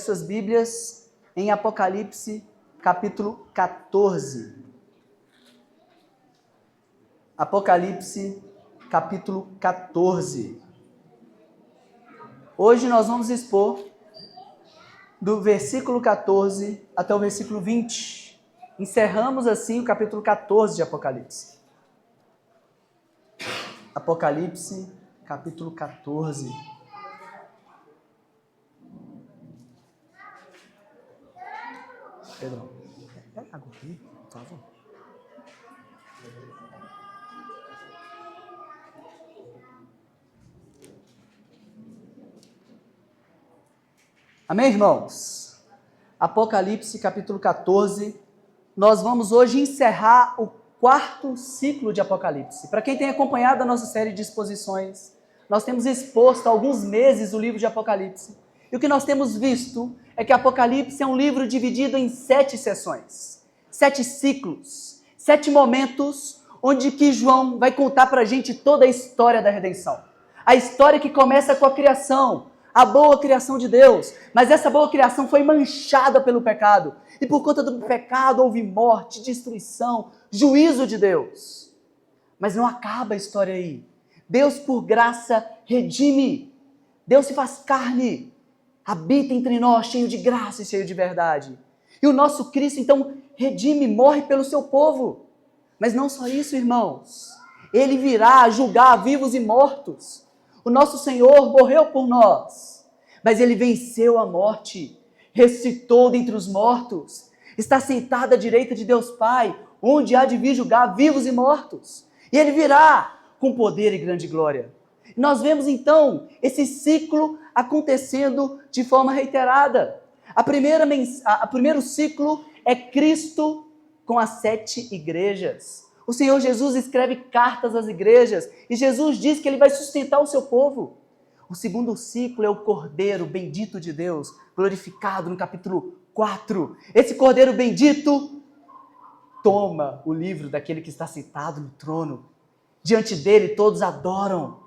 Suas Bíblias em Apocalipse, capítulo 14. Apocalipse, capítulo 14. Hoje nós vamos expor do versículo 14 até o versículo 20. Encerramos assim o capítulo 14 de Apocalipse. Apocalipse, capítulo 14. Pedro, pega água aqui, por favor. Amém, irmãos? Apocalipse, capítulo 14. Nós vamos hoje encerrar o quarto ciclo de Apocalipse. Para quem tem acompanhado a nossa série de exposições, nós temos exposto há alguns meses o livro de Apocalipse. E o que nós temos visto é que Apocalipse é um livro dividido em 7 sessões, 7 ciclos, 7 momentos onde que João vai contar para a gente toda a história da redenção. A história que começa com a criação, a boa criação de Deus, mas essa boa criação foi manchada pelo pecado. E por conta do pecado houve morte, destruição, juízo de Deus. Mas não acaba a história aí. Deus, por graça, redime. Deus se faz carne, habita entre nós, cheio de graça e cheio de verdade. E o nosso Cristo, então, redime, morre pelo seu povo. Mas não só isso, irmãos. Ele virá julgar vivos e mortos. O nosso Senhor morreu por nós, mas Ele venceu a morte, ressuscitou dentre os mortos, está sentado à direita de Deus Pai, onde há de vir julgar vivos e mortos. E Ele virá com poder e grande glória. Nós vemos então esse ciclo acontecendo de forma reiterada. O primeiro ciclo é Cristo com as 7 igrejas. O Senhor Jesus escreve cartas às igrejas e Jesus diz que Ele vai sustentar o seu povo. O segundo ciclo é o Cordeiro bendito de Deus, glorificado no capítulo 4. Esse Cordeiro bendito toma o livro daquele que está sentado no trono. Diante dele todos adoram.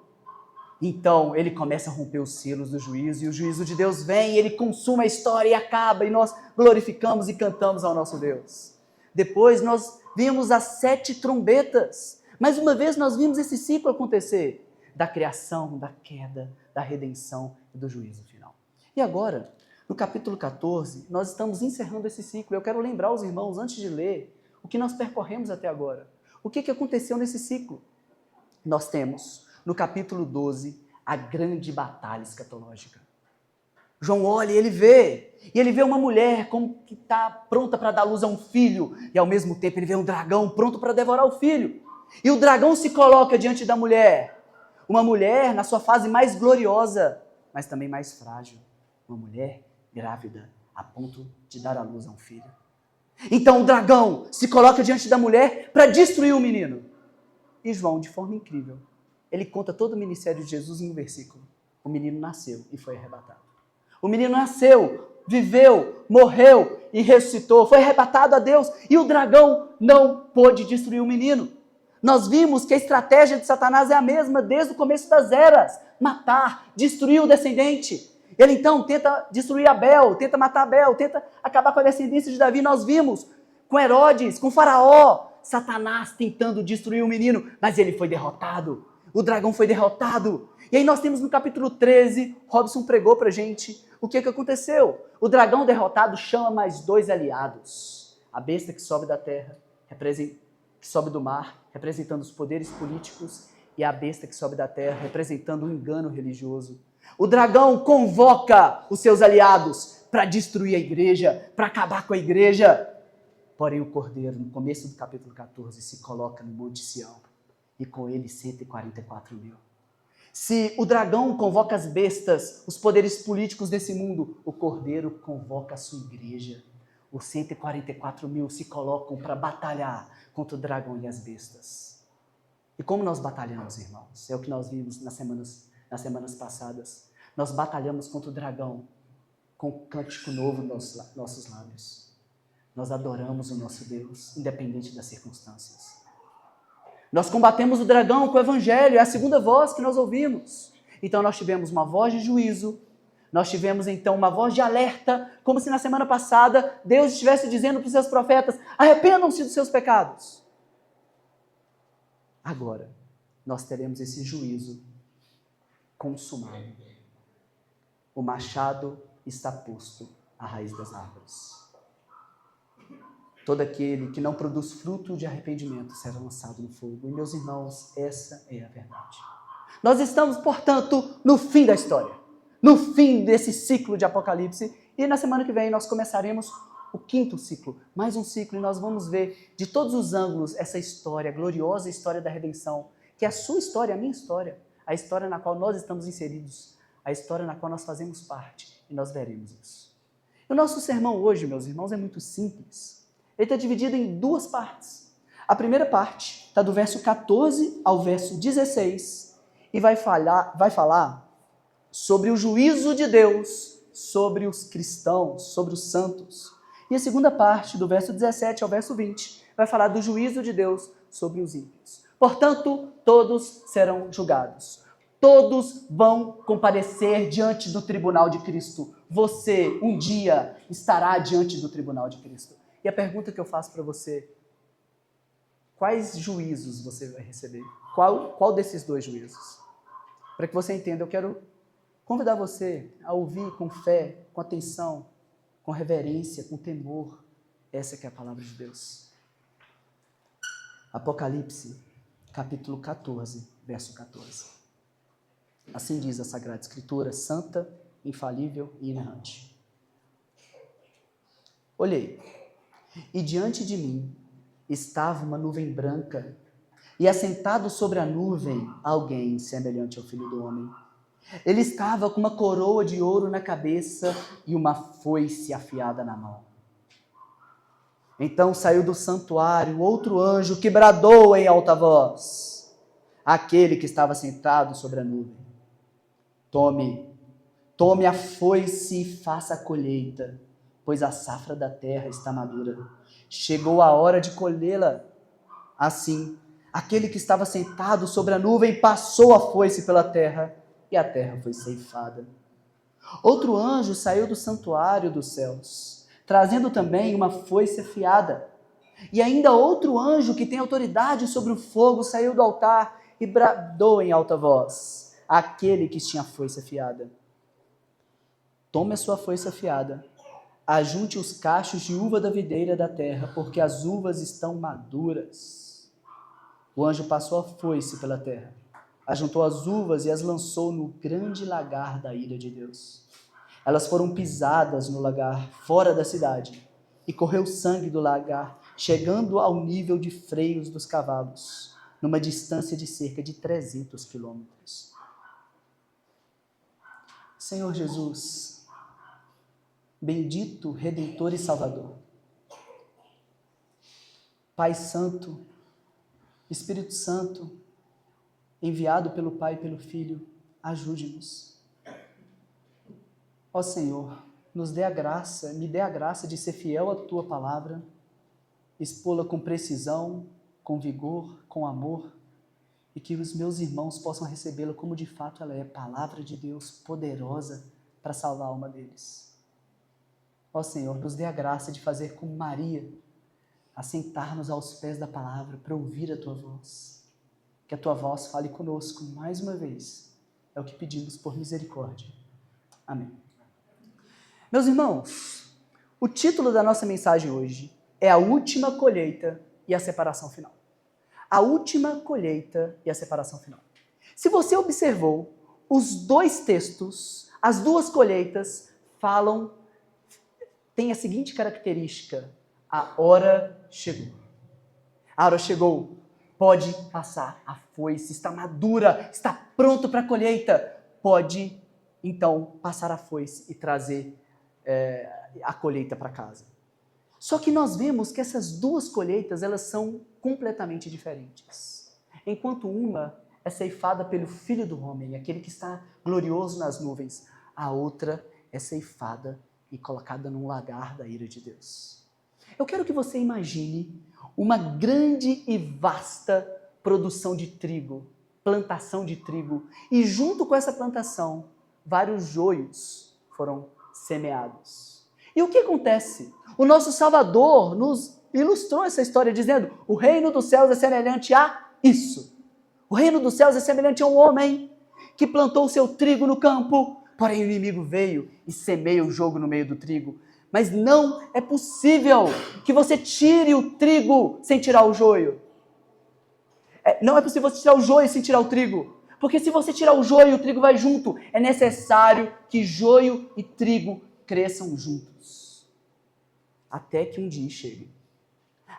Então ele começa a romper os selos do juízo e o juízo de Deus vem e ele consuma a história e acaba e nós glorificamos e cantamos ao nosso Deus. Depois nós vimos as 7 trombetas. Mais uma vez nós vimos esse ciclo acontecer. Da criação, da queda, da redenção e do juízo final. E agora, no capítulo 14, nós estamos encerrando esse ciclo. Eu quero lembrar os irmãos, antes de ler, o que nós percorremos até agora. O que aconteceu nesse ciclo? Nós temos, no capítulo 12, a grande batalha escatológica. João olha e ele vê uma mulher como que está pronta para dar luz a um filho, e ao mesmo tempo ele vê um dragão pronto para devorar o filho. E o dragão se coloca diante da mulher, uma mulher na sua fase mais gloriosa, mas também mais frágil, uma mulher grávida, a ponto de dar à luz a um filho. Então o dragão se coloca diante da mulher para destruir o menino. E João, de forma incrível, ele conta todo o ministério de Jesus em um versículo. O menino nasceu e foi arrebatado. O menino nasceu, viveu, morreu e ressuscitou, foi arrebatado a Deus e o dragão não pôde destruir o menino. Nós vimos que a estratégia de Satanás é a mesma desde o começo das eras, matar, destruir o descendente. Ele então tenta destruir Abel, tenta matar Abel, tenta acabar com a descendência de Davi. Nós vimos com Herodes, com Faraó, Satanás tentando destruir o menino, mas ele foi derrotado. O dragão foi derrotado. E aí nós temos no capítulo 13, Robson pregou pra gente o que aconteceu. O dragão derrotado chama mais 2 aliados. A besta que sobe da terra, que sobe do mar, representando os poderes políticos, e a besta que sobe da terra, representando o engano religioso. O dragão convoca os seus aliados para destruir a igreja, para acabar com a igreja. Porém o cordeiro, no começo do capítulo 14, se coloca no Monte Sião. E com ele 144 mil. Se o dragão convoca as bestas, os poderes políticos desse mundo, o Cordeiro convoca a sua igreja. Os 144 mil se colocam para batalhar contra o dragão e as bestas. E como nós batalhamos, irmãos? É o que nós vimos nas semanas passadas. Nós batalhamos contra o dragão com um cântico novo nos nossos lábios. Nós adoramos o nosso Deus, independente das circunstâncias. Nós combatemos o dragão com o evangelho, é a segunda voz que nós ouvimos. Então nós tivemos uma voz de juízo, Nós tivemos então uma voz de alerta, como se na semana passada Deus estivesse dizendo para os seus profetas: arrependam-se dos seus pecados. Agora, nós teremos esse juízo consumado. O machado está posto à raiz das árvores. Todo aquele que não produz fruto de arrependimento será lançado no fogo. E, meus irmãos, essa é a verdade. Nós estamos, portanto, no fim da história, no fim desse ciclo de Apocalipse, e na semana que vem nós começaremos o 5º ciclo, mais um ciclo, e nós vamos ver de todos os ângulos essa história, a gloriosa história da redenção, que é a sua história, a minha história, a história na qual nós estamos inseridos, a história na qual nós fazemos parte, e nós veremos isso. O nosso sermão hoje, meus irmãos, é muito simples. Ele está dividido em 2 partes. A primeira parte está do verso 14 ao verso 16 e vai falar sobre o juízo de Deus sobre os cristãos, sobre os santos. E a segunda parte, do verso 17 ao verso 20, vai falar do juízo de Deus sobre os ímpios. Portanto, todos serão julgados. Todos vão comparecer diante do tribunal de Cristo. Você, um dia, estará diante do tribunal de Cristo. E a pergunta que eu faço para você: quais juízos você vai receber? Qual desses 2 juízos? Para que você entenda, eu quero convidar você a ouvir com fé, com atenção, com reverência, com temor. Essa que é a palavra de Deus. Apocalipse, capítulo 14, verso 14. Assim diz a Sagrada Escritura, santa, infalível e inerrante. Olhei, e diante de mim estava uma nuvem branca, e assentado sobre a nuvem alguém semelhante ao Filho do Homem. Ele estava com uma coroa de ouro na cabeça e uma foice afiada na mão. Então saiu do santuário outro anjo que bradou em alta voz, aquele que estava sentado sobre a nuvem: Tome a foice e faça a colheita, pois a safra da terra está madura. Chegou a hora de colhê-la. Assim, aquele que estava sentado sobre a nuvem passou a foice pela terra, e a terra foi ceifada. Outro anjo saiu do santuário dos céus, trazendo também uma foice afiada. E ainda outro anjo que tem autoridade sobre o fogo saiu do altar e bradou em alta voz, aquele que tinha a foice afiada: tome a sua foice afiada, ajunte os cachos de uva da videira da terra, porque as uvas estão maduras. O anjo passou a foice pela terra, ajuntou as uvas e as lançou no grande lagar da ira de Deus. Elas foram pisadas no lagar, fora da cidade, e correu sangue do lagar, chegando ao nível de freios dos cavalos, numa distância de cerca de 300 quilômetros. Senhor Jesus, bendito Redentor e Salvador, Pai Santo, Espírito Santo, enviado pelo Pai e pelo Filho, ajude-nos. Ó Senhor, nos dê a graça, me dê a graça de ser fiel à Tua palavra, expô-la com precisão, com vigor, com amor, e que os meus irmãos possam recebê-la como de fato ela é, palavra de Deus poderosa para salvar a alma deles. Ó Senhor, nos dê a graça de fazer como Maria, assentar-nos aos pés da palavra para ouvir a Tua voz. Que a Tua voz fale conosco mais uma vez. É o que pedimos por misericórdia. Amém. Meus irmãos, o título da nossa mensagem hoje é A Última Colheita e a Separação Final. A última colheita e a separação final. Se você observou, os 2 textos, as 2 colheitas têm a seguinte característica: a hora chegou. A hora chegou, pode passar a foice, está madura, está pronto para a colheita. Pode, então, passar a foice e trazer a colheita para casa. Só que nós vemos que essas 2 colheitas, elas são completamente diferentes. Enquanto uma é ceifada pelo Filho do Homem, aquele que está glorioso nas nuvens, a outra é ceifada e colocada num lagar da ira de Deus. Eu quero que você imagine uma grande e vasta produção de trigo, plantação de trigo, e junto com essa plantação, vários joios foram semeados. E o que acontece? O nosso Salvador nos ilustrou essa história dizendo: o reino dos céus é semelhante a isso. O reino dos céus é semelhante a um homem que plantou o seu trigo no campo, porém o inimigo veio e semeia o jogo no meio do trigo. Mas não é possível que você tire o trigo sem tirar o joio. Não é possível você tirar o joio sem tirar o trigo. Porque se você tirar o joio, o trigo vai junto. É necessário que joio e trigo cresçam juntos. Até que um dia chegue.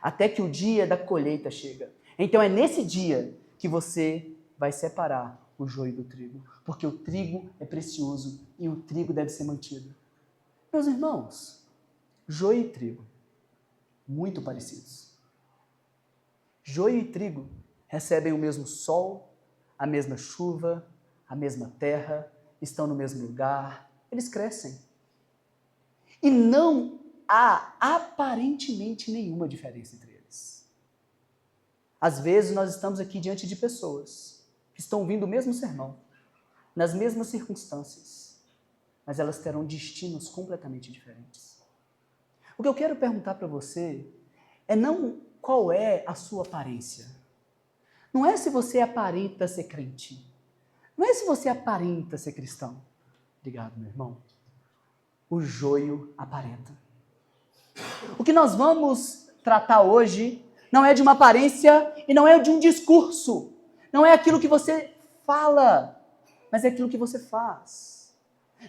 Até que o dia da colheita chega. Então é nesse dia que você vai separar o joio do trigo. Porque o trigo é precioso e o trigo deve ser mantido. Meus irmãos, joio e trigo, muito parecidos. Joio e trigo recebem o mesmo sol, a mesma chuva, a mesma terra, estão no mesmo lugar, eles crescem. E não há aparentemente nenhuma diferença entre eles. Às vezes nós estamos aqui diante de pessoas que estão ouvindo o mesmo sermão, nas mesmas circunstâncias, mas elas terão destinos completamente diferentes. O que eu quero perguntar para você é não qual é a sua aparência. Não é se você aparenta ser crente. Não é se você aparenta ser cristão. Obrigado, meu irmão. O joio aparenta. O que nós vamos tratar hoje não é de uma aparência e não é de um discurso. Não é aquilo que você fala, mas é aquilo que você faz.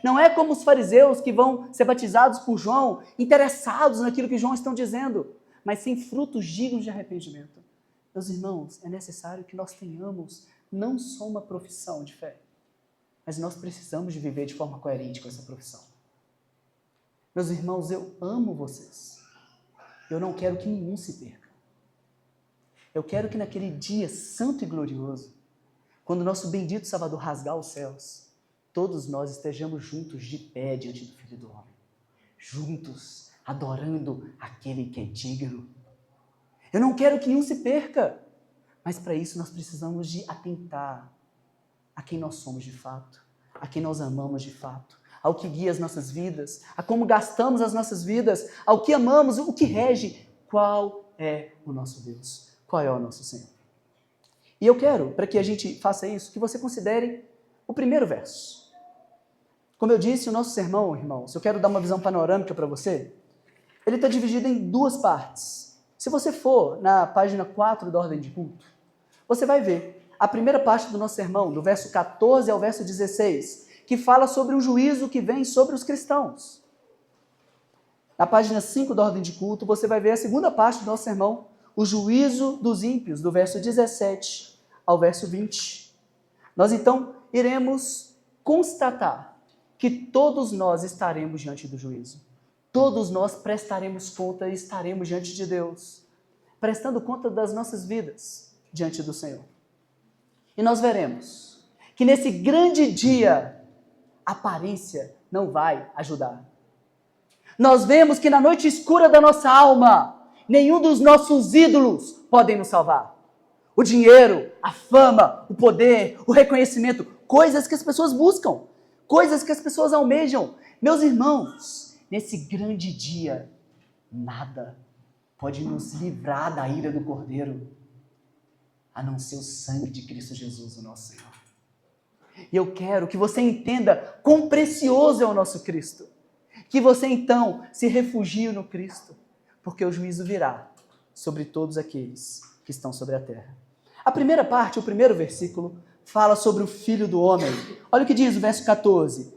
Não é como os fariseus que vão ser batizados por João, interessados naquilo que João está dizendo, mas sem frutos dignos de arrependimento. Meus irmãos, é necessário que nós tenhamos não só uma profissão de fé, mas nós precisamos de viver de forma coerente com essa profissão. Meus irmãos, eu amo vocês. Eu não quero que nenhum se perca. Eu quero que naquele dia santo e glorioso, quando o nosso bendito Salvador rasgar os céus, todos nós estejamos juntos de pé diante do Filho do Homem. Juntos, adorando aquele que é digno. Eu não quero que nenhum se perca, mas para isso nós precisamos de atentar a quem nós somos de fato, a quem nós amamos de fato, ao que guia as nossas vidas, a como gastamos as nossas vidas, ao que amamos, o que rege, qual é o nosso Deus, qual é o nosso Senhor. E eu quero, para que a gente faça isso, que você considere o primeiro verso. Como eu disse, o nosso sermão, irmãos, eu quero dar uma visão panorâmica para você, ele está dividido em duas partes. Se você for na página 4 da Ordem de Culto, você vai ver a primeira parte do nosso sermão, do verso 14 ao verso 16, que fala sobre o juízo que vem sobre os cristãos. Na página 5 da Ordem de Culto, você vai ver a segunda parte do nosso sermão, o juízo dos ímpios, do verso 17 ao verso 20. Nós então iremos constatar que todos nós estaremos diante do juízo. Todos nós prestaremos conta e estaremos diante de Deus, prestando conta das nossas vidas diante do Senhor. E nós veremos que nesse grande dia, a aparência não vai ajudar. Nós vemos que na noite escura da nossa alma, nenhum dos nossos ídolos podem nos salvar. O dinheiro, a fama, o poder, o reconhecimento, coisas que as pessoas buscam, coisas que as pessoas almejam. Meus irmãos, nesse grande dia, nada pode nos livrar da ira do Cordeiro, a não ser o sangue de Cristo Jesus, o nosso Senhor. E eu quero que você entenda quão precioso é o nosso Cristo. Que você então se refugie no Cristo, porque o juízo virá sobre todos aqueles que estão sobre a terra. A primeira parte, o primeiro versículo, fala sobre o Filho do Homem. Olha o que diz o verso 14.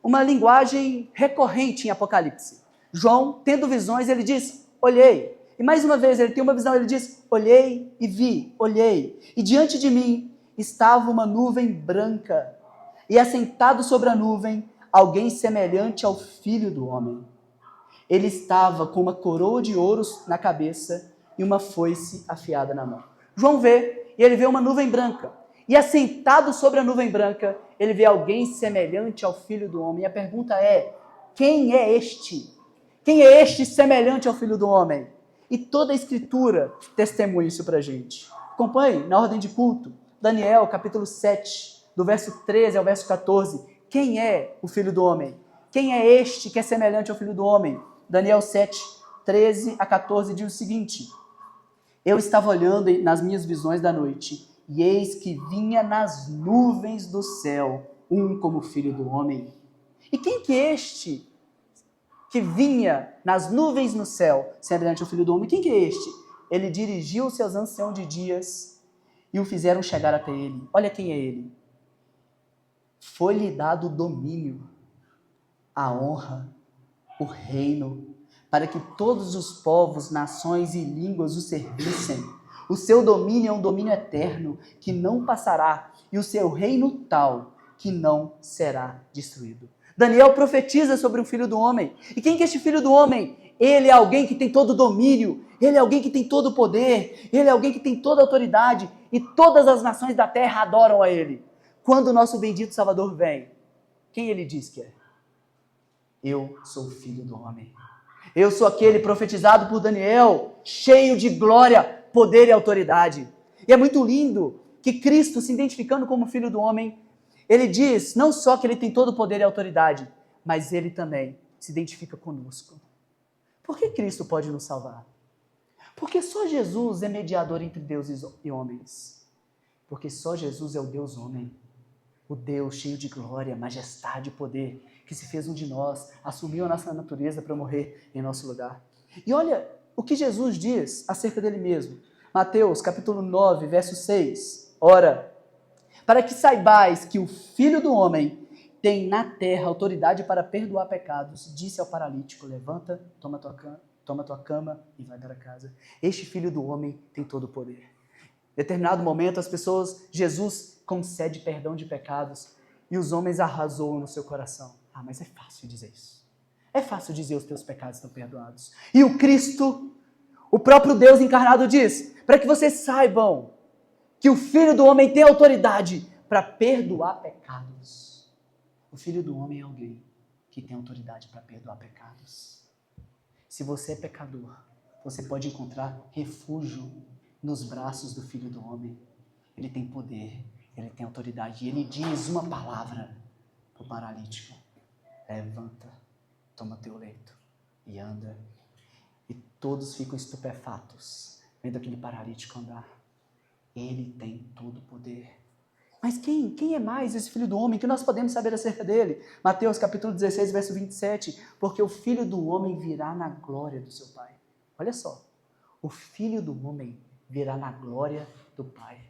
Uma linguagem recorrente em Apocalipse. João, tendo visões, ele diz, olhei. E mais uma vez, ele tem uma visão, ele diz, olhei e vi, olhei. E diante de mim estava uma nuvem branca. E assentado sobre a nuvem, alguém semelhante ao Filho do Homem. Ele estava com uma coroa de ouros na cabeça e uma foice afiada na mão. João vê, e ele vê uma nuvem branca. E assentado sobre a nuvem branca, ele vê alguém semelhante ao Filho do Homem. E a pergunta é, quem é este? Quem é este semelhante ao Filho do Homem? E toda a Escritura testemunha isso para a gente. Acompanhe na ordem de culto, Daniel, capítulo 7, do verso 13 ao verso 14. Quem é o Filho do Homem? Quem é este que é semelhante ao Filho do Homem? Daniel 7, 13 a 14 diz o seguinte: eu estava olhando nas minhas visões da noite, e eis que vinha nas nuvens do céu um como Filho do Homem. E quem que é este que vinha nas nuvens no céu, semelhante ao Filho do Homem? Quem que é este? Ele dirigiu-se aos anciãos de dias e o fizeram chegar até ele. Olha quem é ele. Foi-lhe dado o domínio, a honra, o reino, para que todos os povos, nações e línguas o servissem. O seu domínio é um domínio eterno, que não passará, e o seu reino tal, que não será destruído. Daniel profetiza sobre o Filho do Homem. E quem que é este Filho do Homem? Ele é alguém que tem todo o domínio, ele é alguém que tem todo o poder, ele é alguém que tem toda a autoridade, e todas as nações da terra adoram a ele. Quando o nosso bendito Salvador vem, quem ele diz que é? Eu sou o Filho do Homem. Eu sou aquele profetizado por Daniel, cheio de glória, poder e autoridade. E é muito lindo que Cristo, se identificando como Filho do Homem, ele diz não só que ele tem todo o poder e autoridade, mas ele também se identifica conosco. Por que Cristo pode nos salvar? Porque só Jesus é mediador entre Deus e homens. Porque só Jesus é o Deus homem. O Deus cheio de glória, majestade e poder, que se fez um de nós, assumiu a nossa natureza para morrer em nosso lugar. E olha o que Jesus diz acerca dele mesmo. Mateus capítulo 9, verso 6. Ora, para que saibais que o Filho do Homem tem na terra autoridade para perdoar pecados, disse ao paralítico: levanta, toma tua cama e vai para casa. Este Filho do Homem tem todo o poder. Em determinado momento, Jesus concede perdão de pecados e os homens arrasou no seu coração. Ah, mas é fácil dizer isso. É fácil dizer os teus pecados estão perdoados. E o Cristo, o próprio Deus encarnado diz, para que vocês saibam que o Filho do Homem tem autoridade para perdoar pecados. O Filho do Homem é alguém que tem autoridade para perdoar pecados. Se você é pecador, você pode encontrar refúgio nos braços do Filho do Homem. Ele tem poder, ele tem autoridade. E ele diz uma palavra para o paralítico: levanta, toma teu leito e anda. E todos ficam estupefatos vendo aquele paralítico andar. Ele tem todo o poder. Mas quem é mais esse Filho do Homem? Que nós podemos saber acerca dele? Mateus capítulo 16, verso 27. Porque o Filho do Homem virá na glória do seu Pai. Olha só. O Filho do Homem virá na glória do Pai.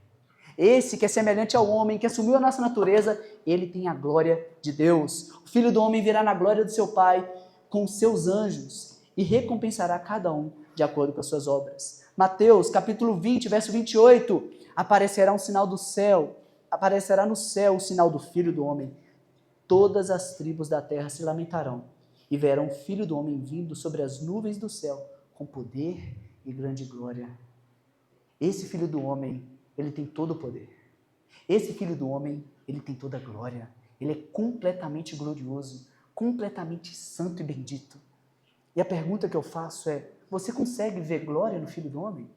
Esse que é semelhante ao homem, que assumiu a nossa natureza, ele tem a glória de Deus. O Filho do Homem virá na glória do seu Pai com os seus anjos e recompensará cada um de acordo com as suas obras. Mateus capítulo 20, verso 28. Aparecerá no céu o sinal do Filho do Homem. Todas as tribos da terra se lamentarão e verão o Filho do Homem vindo sobre as nuvens do céu com poder e grande glória. Esse Filho do Homem, ele tem todo o poder. Esse Filho do Homem, ele tem toda a glória. Ele é completamente glorioso, completamente santo e bendito. E a pergunta que eu faço é: você consegue ver glória no Filho do Homem?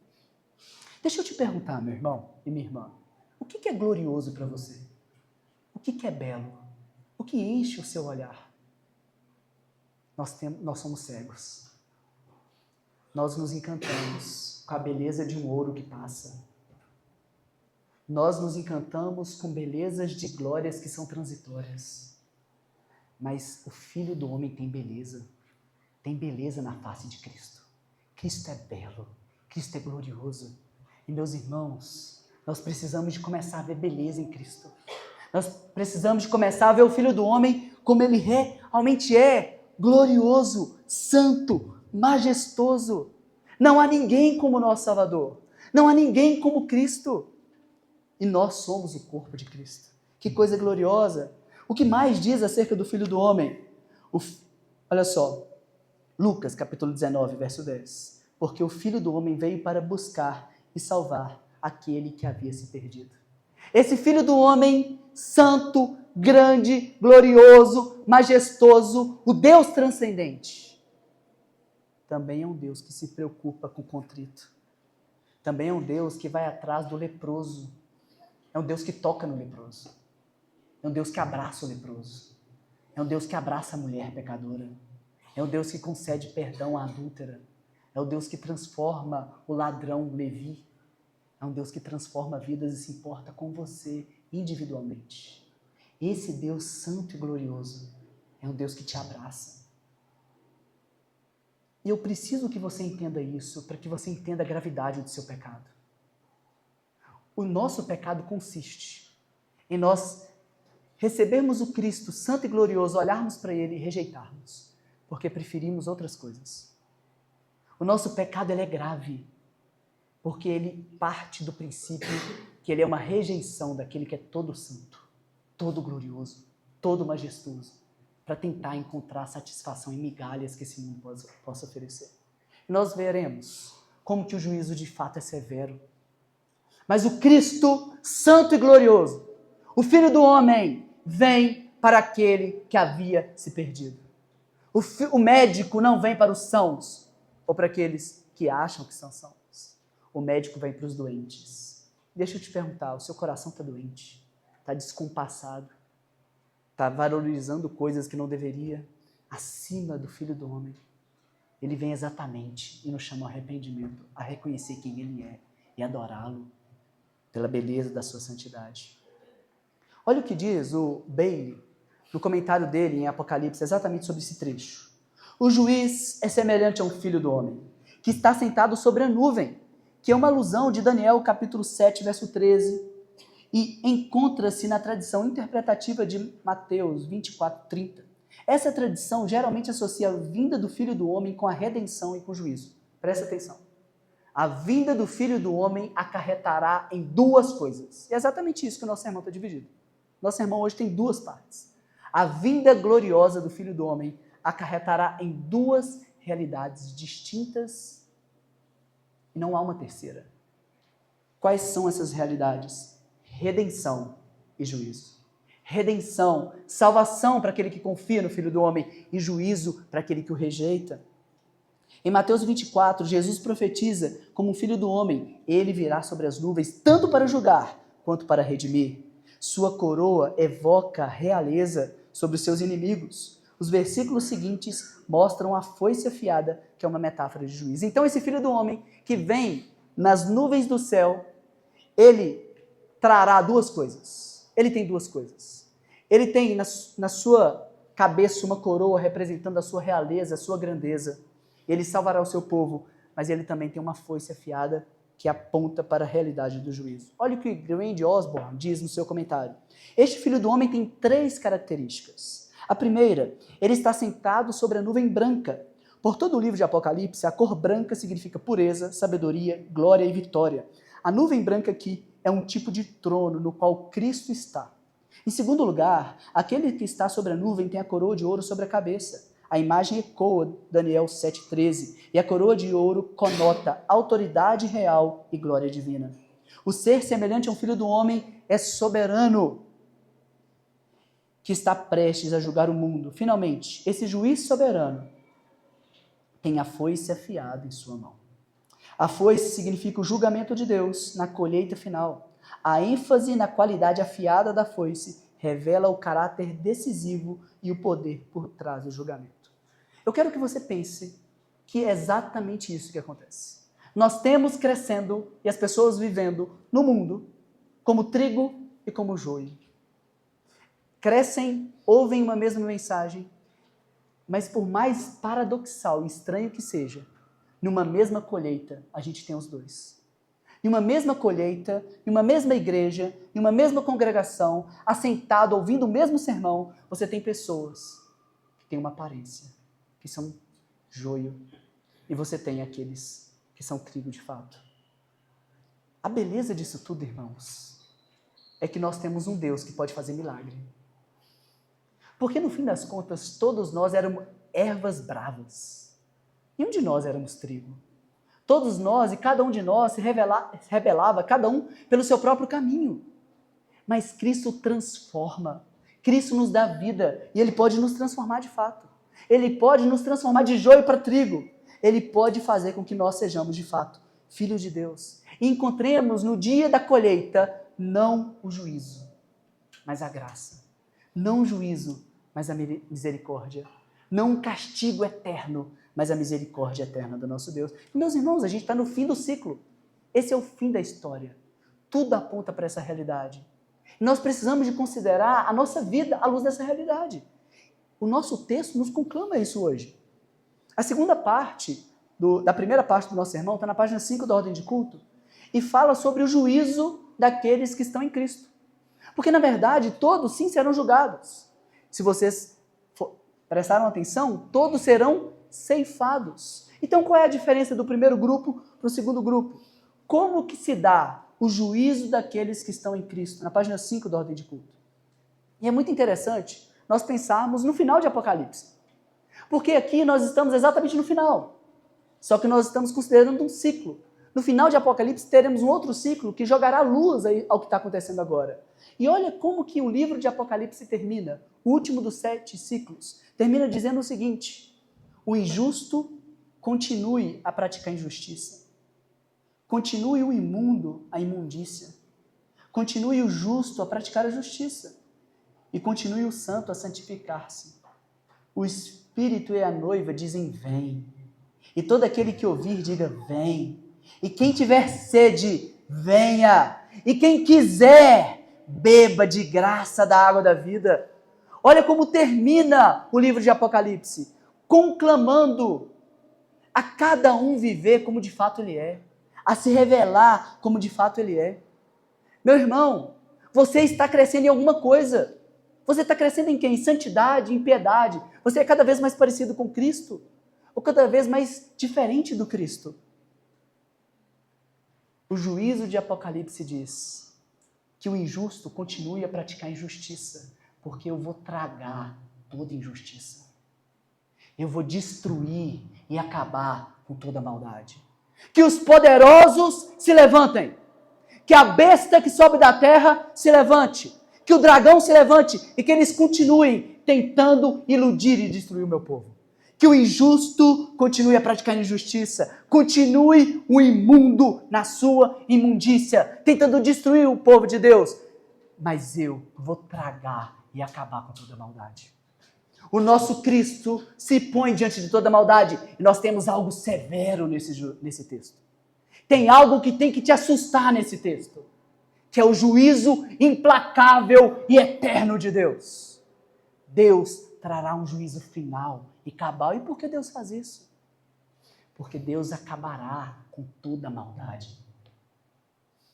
Deixa eu te perguntar, meu irmão e minha irmã, o que é glorioso para você? O que é belo? O que enche o seu olhar? Nós somos cegos. Nós nos encantamos com a beleza de um ouro que passa. Nós nos encantamos com belezas de glórias que são transitórias. Mas o Filho do Homem tem beleza na face de Cristo. Cristo é belo, Cristo é glorioso. E meus irmãos, nós precisamos de começar a ver beleza em Cristo. Nós precisamos de começar a ver o Filho do Homem como ele realmente é, glorioso, santo, majestoso. Não há ninguém como o nosso Salvador. Não há ninguém como Cristo. E nós somos o corpo de Cristo. Que coisa gloriosa. O que mais diz acerca do Filho do Homem? Olha só, Lucas capítulo 19, verso 10. Porque o Filho do Homem veio para buscar e salvar aquele que havia se perdido. Esse Filho do Homem, santo, grande, glorioso, majestoso, o Deus transcendente, também é um Deus que se preocupa com o contrito. Também é um Deus que vai atrás do leproso. É um Deus que toca no leproso. É um Deus que abraça o leproso. É um Deus que abraça a mulher pecadora. É um Deus que concede perdão à adúltera. É um Deus que transforma o ladrão Levi. É um Deus que transforma vidas e se importa com você individualmente. Esse Deus santo e glorioso é um Deus que te abraça. E eu preciso que você entenda isso para que você entenda a gravidade do seu pecado. O nosso pecado consiste em nós recebermos o Cristo santo e glorioso, olharmos para Ele e rejeitarmos, porque preferimos outras coisas. O nosso pecado ele é grave, porque ele parte do princípio que ele é uma rejeição daquele que é todo santo, todo glorioso, todo majestoso, para tentar encontrar satisfação em migalhas que esse mundo possa oferecer. E nós veremos como que o juízo de fato é severo. Mas o Cristo santo e glorioso, o Filho do homem, vem para aquele que havia se perdido. O médico não vem para os sãos, ou para aqueles que acham que são sãos. O médico vem para os doentes. Deixa eu te perguntar, o seu coração está doente? Está descompassado? Está valorizando coisas que não deveria? Acima do Filho do homem. Ele vem exatamente e nos chama ao arrependimento, a reconhecer quem Ele é e adorá-lo pela beleza da sua santidade. Olha o que diz o Bailey, no comentário dele em Apocalipse, exatamente sobre esse trecho. O juiz é semelhante a um filho do homem, que está sentado sobre a nuvem, que é uma alusão de Daniel, capítulo 7, verso 13, e encontra-se na tradição interpretativa de Mateus 24, 30. Essa tradição geralmente associa a vinda do Filho do Homem com a redenção e com o juízo. Presta atenção. A vinda do Filho do Homem acarretará em duas coisas. E é exatamente isso que o nosso sermão está dividido. Nosso sermão hoje tem duas partes. A vinda gloriosa do Filho do Homem acarretará em duas realidades distintas e não há uma terceira. Quais são essas realidades? Redenção e juízo. Redenção, salvação para aquele que confia no Filho do Homem e juízo para aquele que o rejeita. Em Mateus 24, Jesus profetiza como um Filho do Homem. Ele virá sobre as nuvens, tanto para julgar quanto para redimir. Sua coroa evoca a realeza sobre os seus inimigos. Os versículos seguintes mostram a foice afiada, que é uma metáfora de juízo. Então esse Filho do Homem que vem nas nuvens do céu, ele trará duas coisas. Ele tem duas coisas. Ele tem na sua cabeça uma coroa representando a sua realeza, a sua grandeza. Ele salvará o seu povo, mas ele também tem uma foice afiada que aponta para a realidade do juízo. Olha o que Randy Osborne diz no seu comentário. Este Filho do Homem tem três características. A primeira, ele está sentado sobre a nuvem branca. Por todo o livro de Apocalipse, a cor branca significa pureza, sabedoria, glória e vitória. A nuvem branca aqui é um tipo de trono no qual Cristo está. Em segundo lugar, aquele que está sobre a nuvem tem a coroa de ouro sobre a cabeça. A imagem ecoa Daniel 7,13, e a coroa de ouro conota autoridade real e glória divina. O ser semelhante a um filho do homem é soberano, que está prestes a julgar o mundo. Finalmente, esse juiz soberano tem a foice afiada em sua mão. A foice significa o julgamento de Deus na colheita final. A ênfase na qualidade afiada da foice revela o caráter decisivo e o poder por trás do julgamento. Eu quero que você pense que é exatamente isso que acontece. Nós temos crescendo e as pessoas vivendo no mundo como trigo e como joio. Crescem, ouvem uma mesma mensagem, mas por mais paradoxal e estranho que seja, numa mesma colheita a gente tem os dois. Em uma mesma colheita, em uma mesma igreja, em uma mesma congregação, assentado, ouvindo o mesmo sermão, você tem pessoas que têm uma aparência, que são joio, e você tem aqueles que são trigo de fato. A beleza disso tudo, irmãos, é que nós temos um Deus que pode fazer milagre. Porque no fim das contas, todos nós éramos ervas bravas. Nenhum de nós éramos trigo. Todos nós e cada um de nós se rebelava, cada um pelo seu próprio caminho. Mas Cristo transforma. Cristo nos dá vida e Ele pode nos transformar de fato. Ele pode nos transformar de joio para trigo. Ele pode fazer com que nós sejamos de fato filhos de Deus. E encontremos no dia da colheita não o juízo, mas a graça. Não o juízo, mas a misericórdia. Não um castigo eterno, mas a misericórdia eterna do nosso Deus. E, meus irmãos, a gente está no fim do ciclo. Esse é o fim da história. Tudo aponta para essa realidade. E nós precisamos de considerar a nossa vida à luz dessa realidade. O nosso texto nos conclama isso hoje. A segunda parte, da primeira parte do nosso sermão, está na página 5 da Ordem de Culto, e fala sobre o juízo daqueles que estão em Cristo. Porque, na verdade, todos sim serão julgados. Se vocês prestaram atenção, todos serão ceifados. Então, qual é a diferença do primeiro grupo para o segundo grupo? Como que se dá o juízo daqueles que estão em Cristo? Na página 5 da Ordem de Culto. E é muito interessante nós pensarmos no final de Apocalipse. Porque aqui nós estamos exatamente no final. Só que nós estamos considerando um ciclo. No final de Apocalipse teremos um outro ciclo que jogará luz ao que está acontecendo agora. E olha como que o livro de Apocalipse termina, o último dos 7 ciclos, termina dizendo o seguinte: o injusto continue a praticar injustiça. Continue o imundo a imundícia. Continue o justo a praticar a justiça. E continue o santo a santificar-se. O Espírito e a noiva dizem: vem. E todo aquele que ouvir, diga: vem. E quem tiver sede, venha. E quem quiser, beba de graça da água da vida. Olha como termina o livro de Apocalipse, conclamando a cada um viver como de fato ele é, a se revelar como de fato ele é. Meu irmão, você está crescendo em alguma coisa. Você está crescendo em quê? Em santidade, em piedade. Você é cada vez mais parecido com Cristo, ou cada vez mais diferente do Cristo. O juízo de Apocalipse diz que o injusto continue a praticar injustiça, porque eu vou tragar toda injustiça. Eu vou destruir e acabar com toda maldade. Que os poderosos se levantem. Que a besta que sobe da terra se levante. Que o dragão se levante e que eles continuem tentando iludir e destruir o meu povo. Que o injusto continue a praticar injustiça. Continue o imundo na sua imundícia, tentando destruir o povo de Deus. Mas eu vou tragar e acabar com toda a maldade. O nosso Cristo se põe diante de toda a maldade. E nós temos algo severo nesse texto. Tem algo que tem que te assustar nesse texto. Que é o juízo implacável e eterno de Deus. Deus trará um juízo final e cabal. E por que Deus faz isso? Porque Deus acabará com toda a maldade.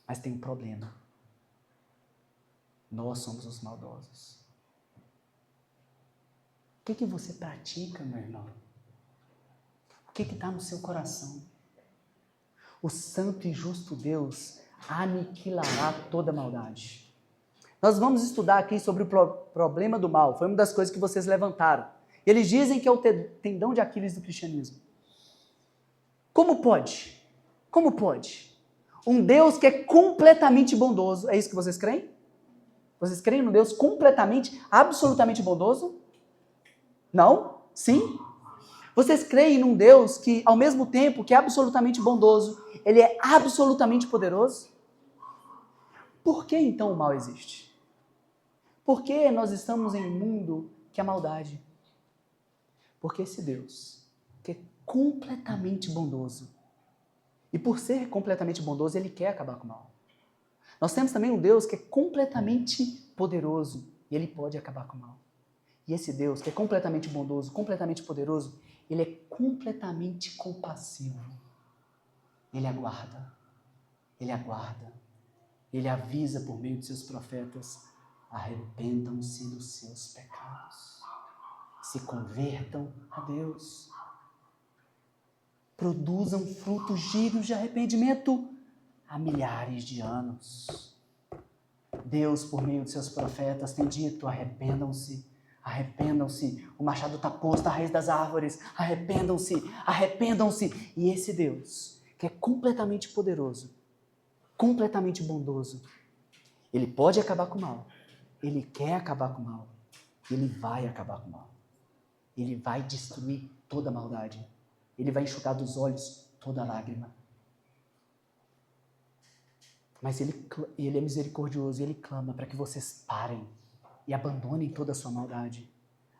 Mas tem um problema. Nós somos os maldosos. O que você pratica, meu irmão? O que está no seu coração? O santo e justo Deus aniquilará toda a maldade. Nós vamos estudar aqui sobre o problema do mal. Foi uma das coisas que vocês levantaram. Eles dizem que é o tendão de Aquiles do cristianismo. Como pode? Como pode? Um Deus que é completamente bondoso. É isso que vocês creem? Vocês creem num Deus completamente, absolutamente bondoso? Não? Sim? Vocês creem num Deus que, ao mesmo tempo que é absolutamente bondoso, ele é absolutamente poderoso? Por que então o mal existe? Por que nós estamos em um mundo que é maldade? Porque esse Deus, que é completamente bondoso, e por ser completamente bondoso, ele quer acabar com o mal. Nós temos também um Deus que é completamente poderoso, e ele pode acabar com o mal. E esse Deus, que é completamente bondoso, completamente poderoso, ele é completamente compassivo. Ele aguarda, ele avisa por meio de seus profetas: arrependam-se dos seus pecados, se convertam a Deus, produzam frutos dignos de arrependimento há milhares de anos. Deus, por meio de seus profetas, tem dito: arrependam-se, arrependam-se, o machado está posto à raiz das árvores, arrependam-se, arrependam-se. E esse Deus, que é completamente poderoso, completamente bondoso, ele pode acabar com o mal, ele quer acabar com o mal, ele vai acabar com o mal, ele vai destruir toda a maldade, ele vai enxugar dos olhos toda a lágrima. Mas ele é misericordioso e ele clama para que vocês parem e abandonem toda a sua maldade.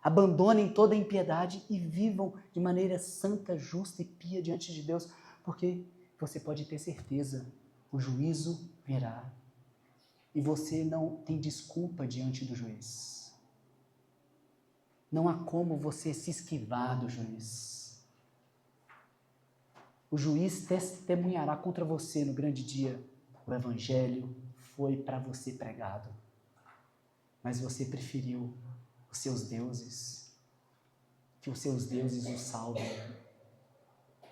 Abandonem toda impiedade e vivam de maneira santa, justa e pia diante de Deus, porque você pode ter certeza, o juízo virá. E você não tem desculpa diante do juiz. Não há como você se esquivar do juiz. O juiz testemunhará contra você no grande dia. O evangelho foi para você pregado. Mas você preferiu os seus deuses. Que os seus deuses o salvem.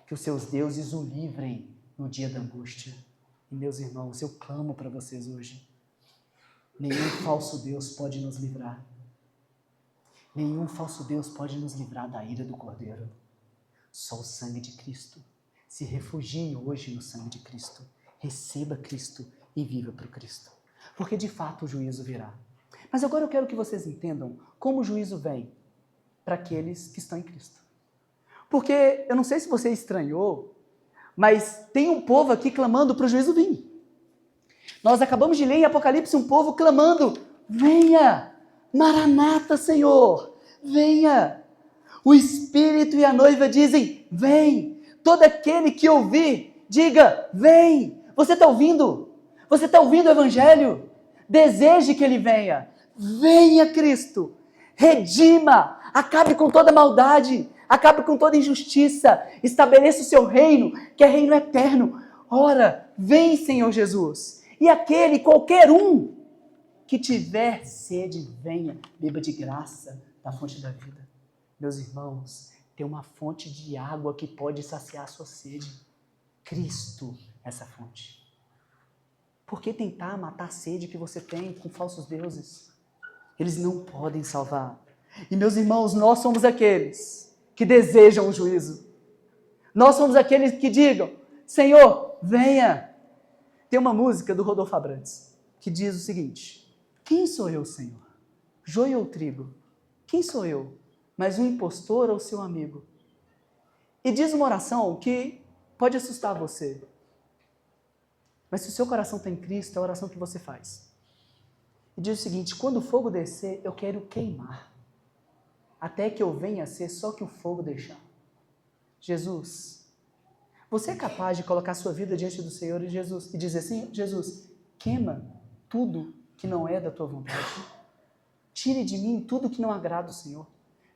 Que os seus deuses o livrem no dia da angústia. E meus irmãos, eu clamo para vocês hoje. Nenhum falso Deus pode nos livrar. Nenhum falso Deus pode nos livrar da ira do Cordeiro. Só o sangue de Cristo. Se refugie hoje no sangue de Cristo. Receba Cristo e viva para o Cristo. Porque de fato o juízo virá. Mas agora eu quero que vocês entendam como o juízo vem para aqueles que estão em Cristo. Porque eu não sei se você estranhou, mas tem um povo aqui clamando para o juízo vir. Nós acabamos de ler em Apocalipse um povo clamando: venha, Maranata, Senhor, venha. O Espírito e a noiva dizem: vem. Todo aquele que ouvir, diga: vem. Você está ouvindo? Você está ouvindo o Evangelho? Deseje que ele venha. Venha, Cristo. Redima. Acabe com toda maldade. Acabe com toda injustiça. Estabeleça o seu reino, que é reino eterno. Ora, vem, Senhor Jesus. E aquele, qualquer um, que tiver sede, venha, beba de graça da fonte da vida. Meus irmãos, tem uma fonte de água que pode saciar a sua sede. Cristo, essa fonte. Por que tentar matar a sede que você tem com falsos deuses? Eles não podem salvar. E meus irmãos, nós somos aqueles que desejam o juízo. Nós somos aqueles que digam: Senhor, venha. Tem uma música do Rodolfo Abrantes que diz o seguinte: quem sou eu, Senhor? Joio ou trigo? Quem sou eu? Mas um impostor ou seu amigo? E diz uma oração que pode assustar você. Mas se o seu coração está em Cristo, é a oração que você faz. E diz o seguinte: quando o fogo descer, eu quero queimar, até que eu venha a ser só que o fogo deixar. Jesus, você é capaz de colocar sua vida diante do Senhor e dizer assim: Jesus, queima tudo que não é da tua vontade. Tire de mim tudo que não agrada o Senhor.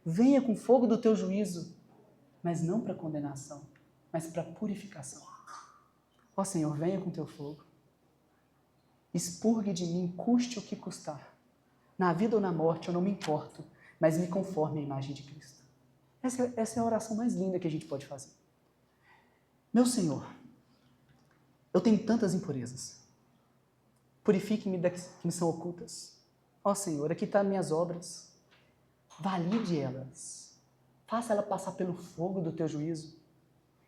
Venha com fogo do teu juízo, mas não para condenação, mas para purificação. Ó Senhor, venha com teu fogo. Expurgue de mim, custe o que custar. Na vida ou na morte, eu não me importo, mas me conforme à imagem de Cristo. Essa é a oração mais linda que a gente pode fazer. Meu Senhor, eu tenho tantas impurezas. Purifique-me das que me são ocultas. Ó Senhor, aqui estão minhas obras. Valide elas. Faça ela passar pelo fogo do teu juízo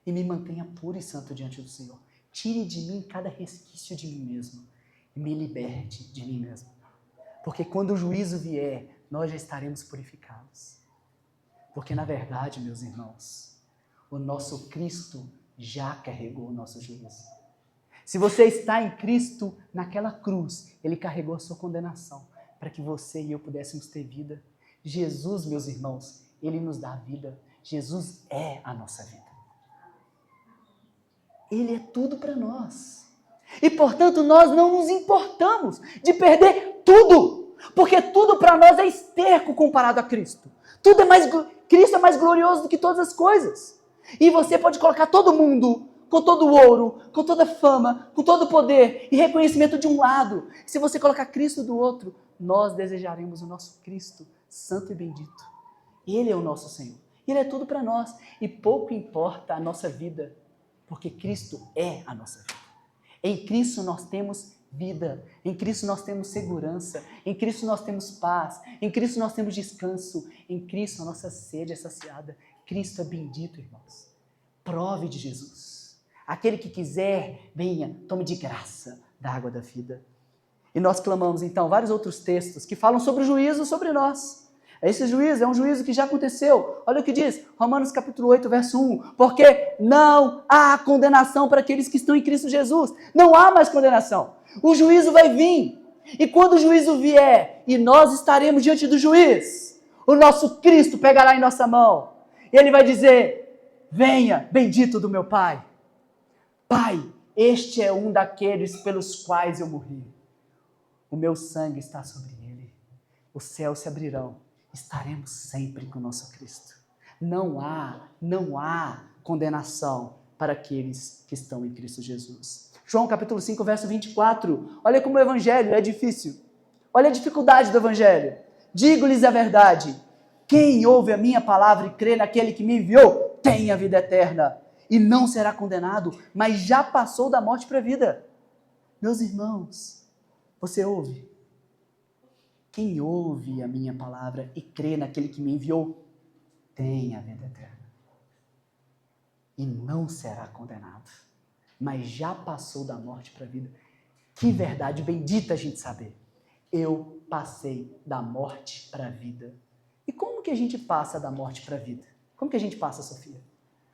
e me mantenha puro e santo diante do Senhor. Tire de mim cada resquício de mim mesmo e me liberte de mim mesmo. Porque quando o juízo vier, nós já estaremos purificados. Porque na verdade, meus irmãos, o nosso Cristo já carregou o nosso juízo. Se você está em Cristo, naquela cruz, Ele carregou a sua condenação para que você e eu pudéssemos ter vida. Jesus, meus irmãos, Ele nos dá a vida. Jesus é a nossa vida. Ele é tudo para nós. E, portanto, nós não nos importamos de perder tudo, porque tudo para nós é esterco comparado a Cristo. Cristo é mais glorioso do que todas as coisas. E você pode colocar todo mundo, com todo o ouro, com toda a fama, com todo o poder e reconhecimento de um lado. Se você colocar Cristo do outro, nós desejaremos o nosso Cristo santo e bendito. Ele é o nosso Senhor. Ele é tudo para nós. E pouco importa a nossa vida, porque Cristo é a nossa vida. Em Cristo nós temos vida. Em Cristo nós temos segurança. Em Cristo nós temos paz. Em Cristo nós temos descanso. Em Cristo a nossa sede é saciada. Cristo é bendito, irmãos. Prove de Jesus. Aquele que quiser, venha, tome de graça da água da vida. E nós clamamos, então, vários outros textos que falam sobre o juízo sobre nós. Esse juízo é um juízo que já aconteceu. Olha o que diz, Romanos capítulo 8, verso 1. Porque não há condenação para aqueles que estão em Cristo Jesus. Não há mais condenação. O juízo vai vir. E quando o juízo vier e nós estaremos diante do juiz, o nosso Cristo pegará em nossa mão. E Ele vai dizer, venha, bendito do meu Pai. Pai, este é um daqueles pelos quais eu morri. O meu sangue está sobre ele. Os céus se abrirão. Estaremos sempre com o nosso Cristo. Não há condenação para aqueles que estão em Cristo Jesus. João capítulo 5, verso 24. Olha como o evangelho é difícil. Olha a dificuldade do evangelho. Digo-lhes a verdade. Quem ouve a minha palavra e crê naquele que me enviou, tem a vida eterna. E não será condenado, mas já passou da morte para a vida. Meus irmãos, você ouve? Quem ouve a minha palavra e crê naquele que me enviou, tem a vida eterna. E não será condenado, mas já passou da morte para a vida. Que verdade bendita a gente saber. Eu passei da morte para a vida. E como que a gente passa da morte para a vida? Como que a gente passa, Sofia?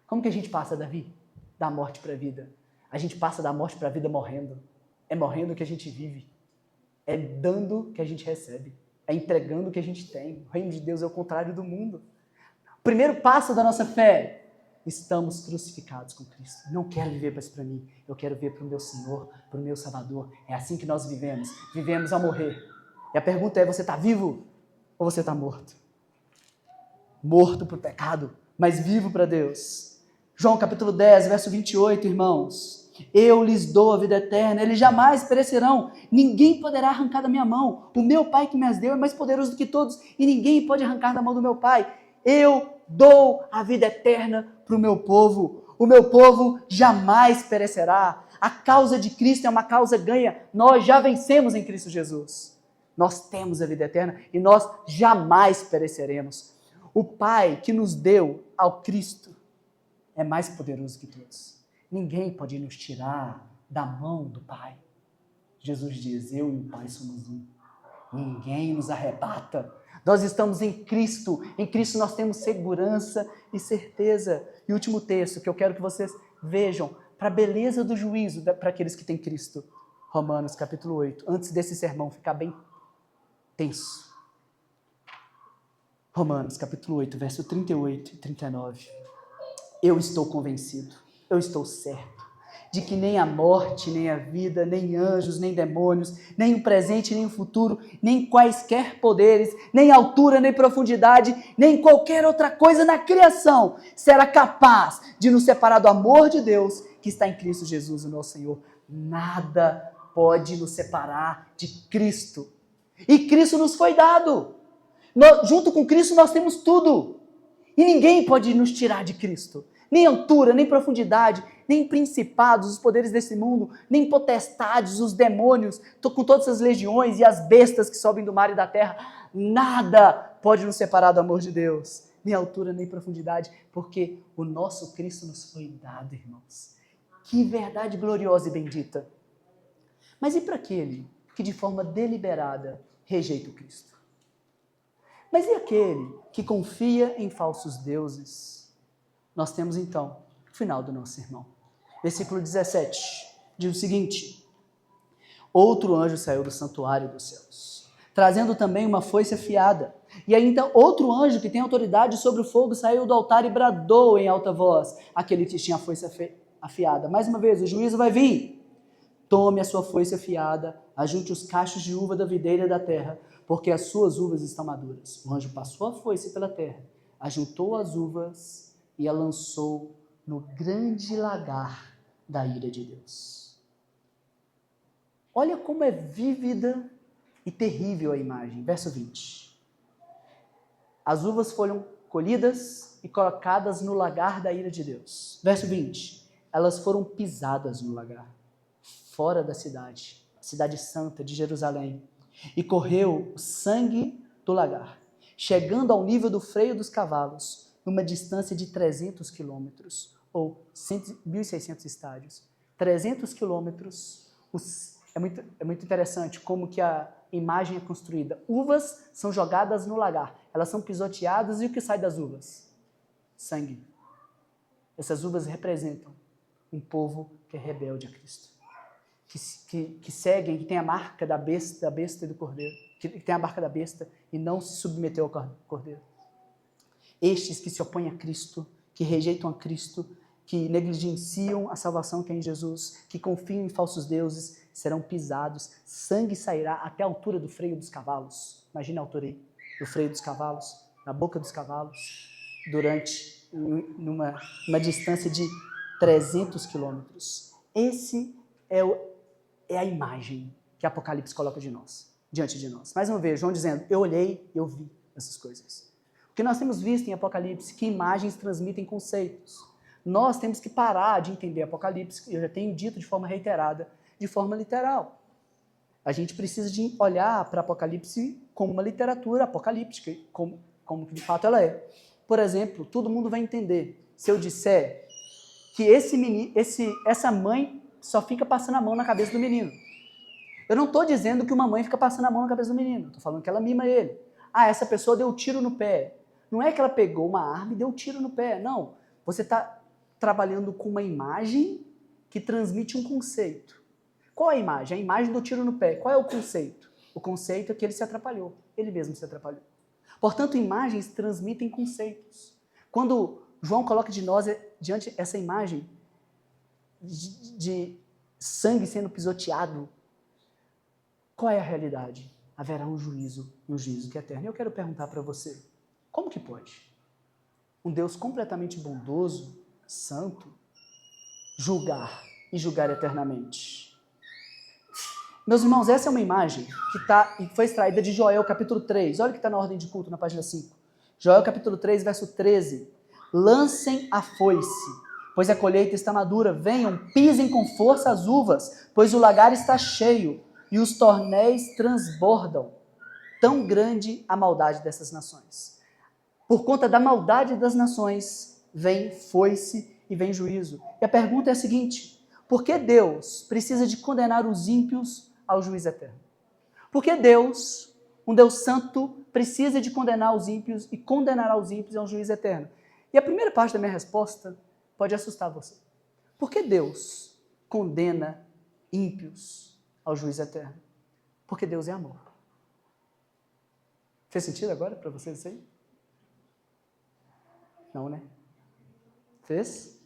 Como que a gente passa, Davi? Da morte para a vida. A gente passa da morte para a vida morrendo. É morrendo que a gente vive. É dando que a gente recebe. É entregando o que a gente tem. O reino de Deus é o contrário do mundo. O primeiro passo da nossa fé. Estamos crucificados com Cristo. Não quero viver para mim. Eu quero viver para o meu Senhor, para o meu Salvador. É assim que nós vivemos. Vivemos ao morrer. E a pergunta é, você está vivo ou você está morto? Morto para o pecado, mas vivo para Deus. João capítulo 10, verso 28, irmãos. Eu lhes dou a vida eterna, eles jamais perecerão. Ninguém poderá arrancar da minha mão. O meu Pai que me as deu é mais poderoso do que todos e ninguém pode arrancar da mão do meu Pai. Eu dou a vida eterna para o meu povo. O meu povo jamais perecerá. A causa de Cristo é uma causa ganha. Nós já vencemos em Cristo Jesus. Nós temos a vida eterna e nós jamais pereceremos. O Pai que nos deu ao Cristo é mais poderoso que todos. Ninguém pode nos tirar da mão do Pai. Jesus diz, eu e o Pai somos um. Ninguém nos arrebata. Nós estamos em Cristo. Em Cristo nós temos segurança e certeza. E o último texto que eu quero que vocês vejam, para a beleza do juízo para aqueles que têm Cristo. Romanos capítulo 8. Antes desse sermão ficar bem tenso. Romanos capítulo 8, verso 38 e 39. Eu estou convencido, eu estou certo, de que nem a morte, nem a vida, nem anjos, nem demônios, nem o presente, nem o futuro, nem quaisquer poderes, nem altura, nem profundidade, nem qualquer outra coisa na criação será capaz de nos separar do amor de Deus que está em Cristo Jesus, o nosso Senhor. Nada pode nos separar de Cristo. E Cristo nos foi dado. Junto com Cristo nós temos tudo. E ninguém pode nos tirar de Cristo. Nem altura, nem profundidade, nem principados, os poderes desse mundo, nem potestades, os demônios, com todas as legiões e as bestas que sobem do mar e da terra. Nada pode nos separar do amor de Deus. Nem altura, nem profundidade, porque o nosso Cristo nos foi dado, irmãos. Que verdade gloriosa e bendita. Mas e para aquele que de forma deliberada rejeita o Cristo? Mas e aquele que confia em falsos deuses? Nós temos então o final do nosso sermão. Versículo 17 diz o seguinte: outro anjo saiu do santuário dos céus, trazendo também uma foice afiada. E aí então outro anjo que tem autoridade sobre o fogo saiu do altar e bradou em alta voz, aquele que tinha a foice afiada. Mais uma vez, o juízo vai vir. Tome a sua foice afiada, ajunte os cachos de uva da videira da terra, porque as suas uvas estão maduras. O anjo passou a foice pela terra, ajuntou as uvas e a lançou no grande lagar da ira de Deus. Olha como é vívida e terrível a imagem. Verso 20. As uvas foram colhidas e colocadas no lagar da ira de Deus. Verso 20. Elas foram pisadas no lagar, fora da cidade, a cidade santa de Jerusalém. E correu o sangue do lagar, chegando ao nível do freio dos cavalos, numa distância de 300 quilômetros, ou 1.600 estádios. 300 quilômetros, é muito interessante como que a imagem é construída. Uvas são jogadas no lagar, elas são pisoteadas, e o que sai das uvas? Sangue. Essas uvas representam um povo que é rebelde a Cristo. Que seguem, que tem a marca da besta e do cordeiro, que tem a marca da besta e não se submeteu ao Cordeiro. Estes que se opõem a Cristo, que rejeitam a Cristo, que negligenciam a salvação que é em Jesus, que confiam em falsos deuses, serão pisados, sangue sairá até a altura do freio dos cavalos. Imagina a altura aí, do freio dos cavalos, na boca dos cavalos, numa distância de 300 quilômetros. Esse é a imagem que Apocalipse coloca diante de nós. Mais uma vez, João dizendo, eu olhei, eu vi essas coisas. O que nós temos visto em Apocalipse, que imagens transmitem conceitos. Nós temos que parar de entender Apocalipse, eu já tenho dito de forma reiterada, de forma literal. A gente precisa de olhar para Apocalipse como uma literatura apocalíptica, como de fato ela é. Por exemplo, todo mundo vai entender se eu disser que essa mãe só fica passando a mão na cabeça do menino. Eu não estou dizendo que uma mãe fica passando a mão na cabeça do menino, estou falando que ela mima ele. Ah, essa pessoa deu tiro no pé. Não é que ela pegou uma arma e deu tiro no pé, não. Você está trabalhando com uma imagem que transmite um conceito. Qual é a imagem? A imagem do tiro no pé. Qual é o conceito? O conceito é que ele se atrapalhou. Ele mesmo se atrapalhou. Portanto, imagens transmitem conceitos. Quando João coloca diante essa imagem de sangue sendo pisoteado, qual é a realidade? Haverá um juízo que é eterno. E eu quero perguntar para você, como que pode um Deus completamente bondoso, santo, julgar e julgar eternamente? Meus irmãos, essa é uma imagem que foi extraída de Joel capítulo 3. Olha o que está na ordem de culto, na página 5. Joel capítulo 3, verso 13. Lancem a foice, pois a colheita está madura. Venham, pisem com força as uvas, pois o lagar está cheio e os tornéis transbordam. Tão grande a maldade dessas nações. Por conta da maldade das nações, vem foice e vem juízo. E a pergunta é a seguinte: por que Deus precisa de condenar os ímpios ao juízo eterno? Por que Deus, um Deus santo, precisa de condenar os ímpios e condenará os ímpios ao juízo eterno? E a primeira parte da minha resposta pode assustar você. Por que Deus condena ímpios ao juízo eterno? Porque Deus é amor. Fez sentido agora para vocês isso aí? Não, né? Fez?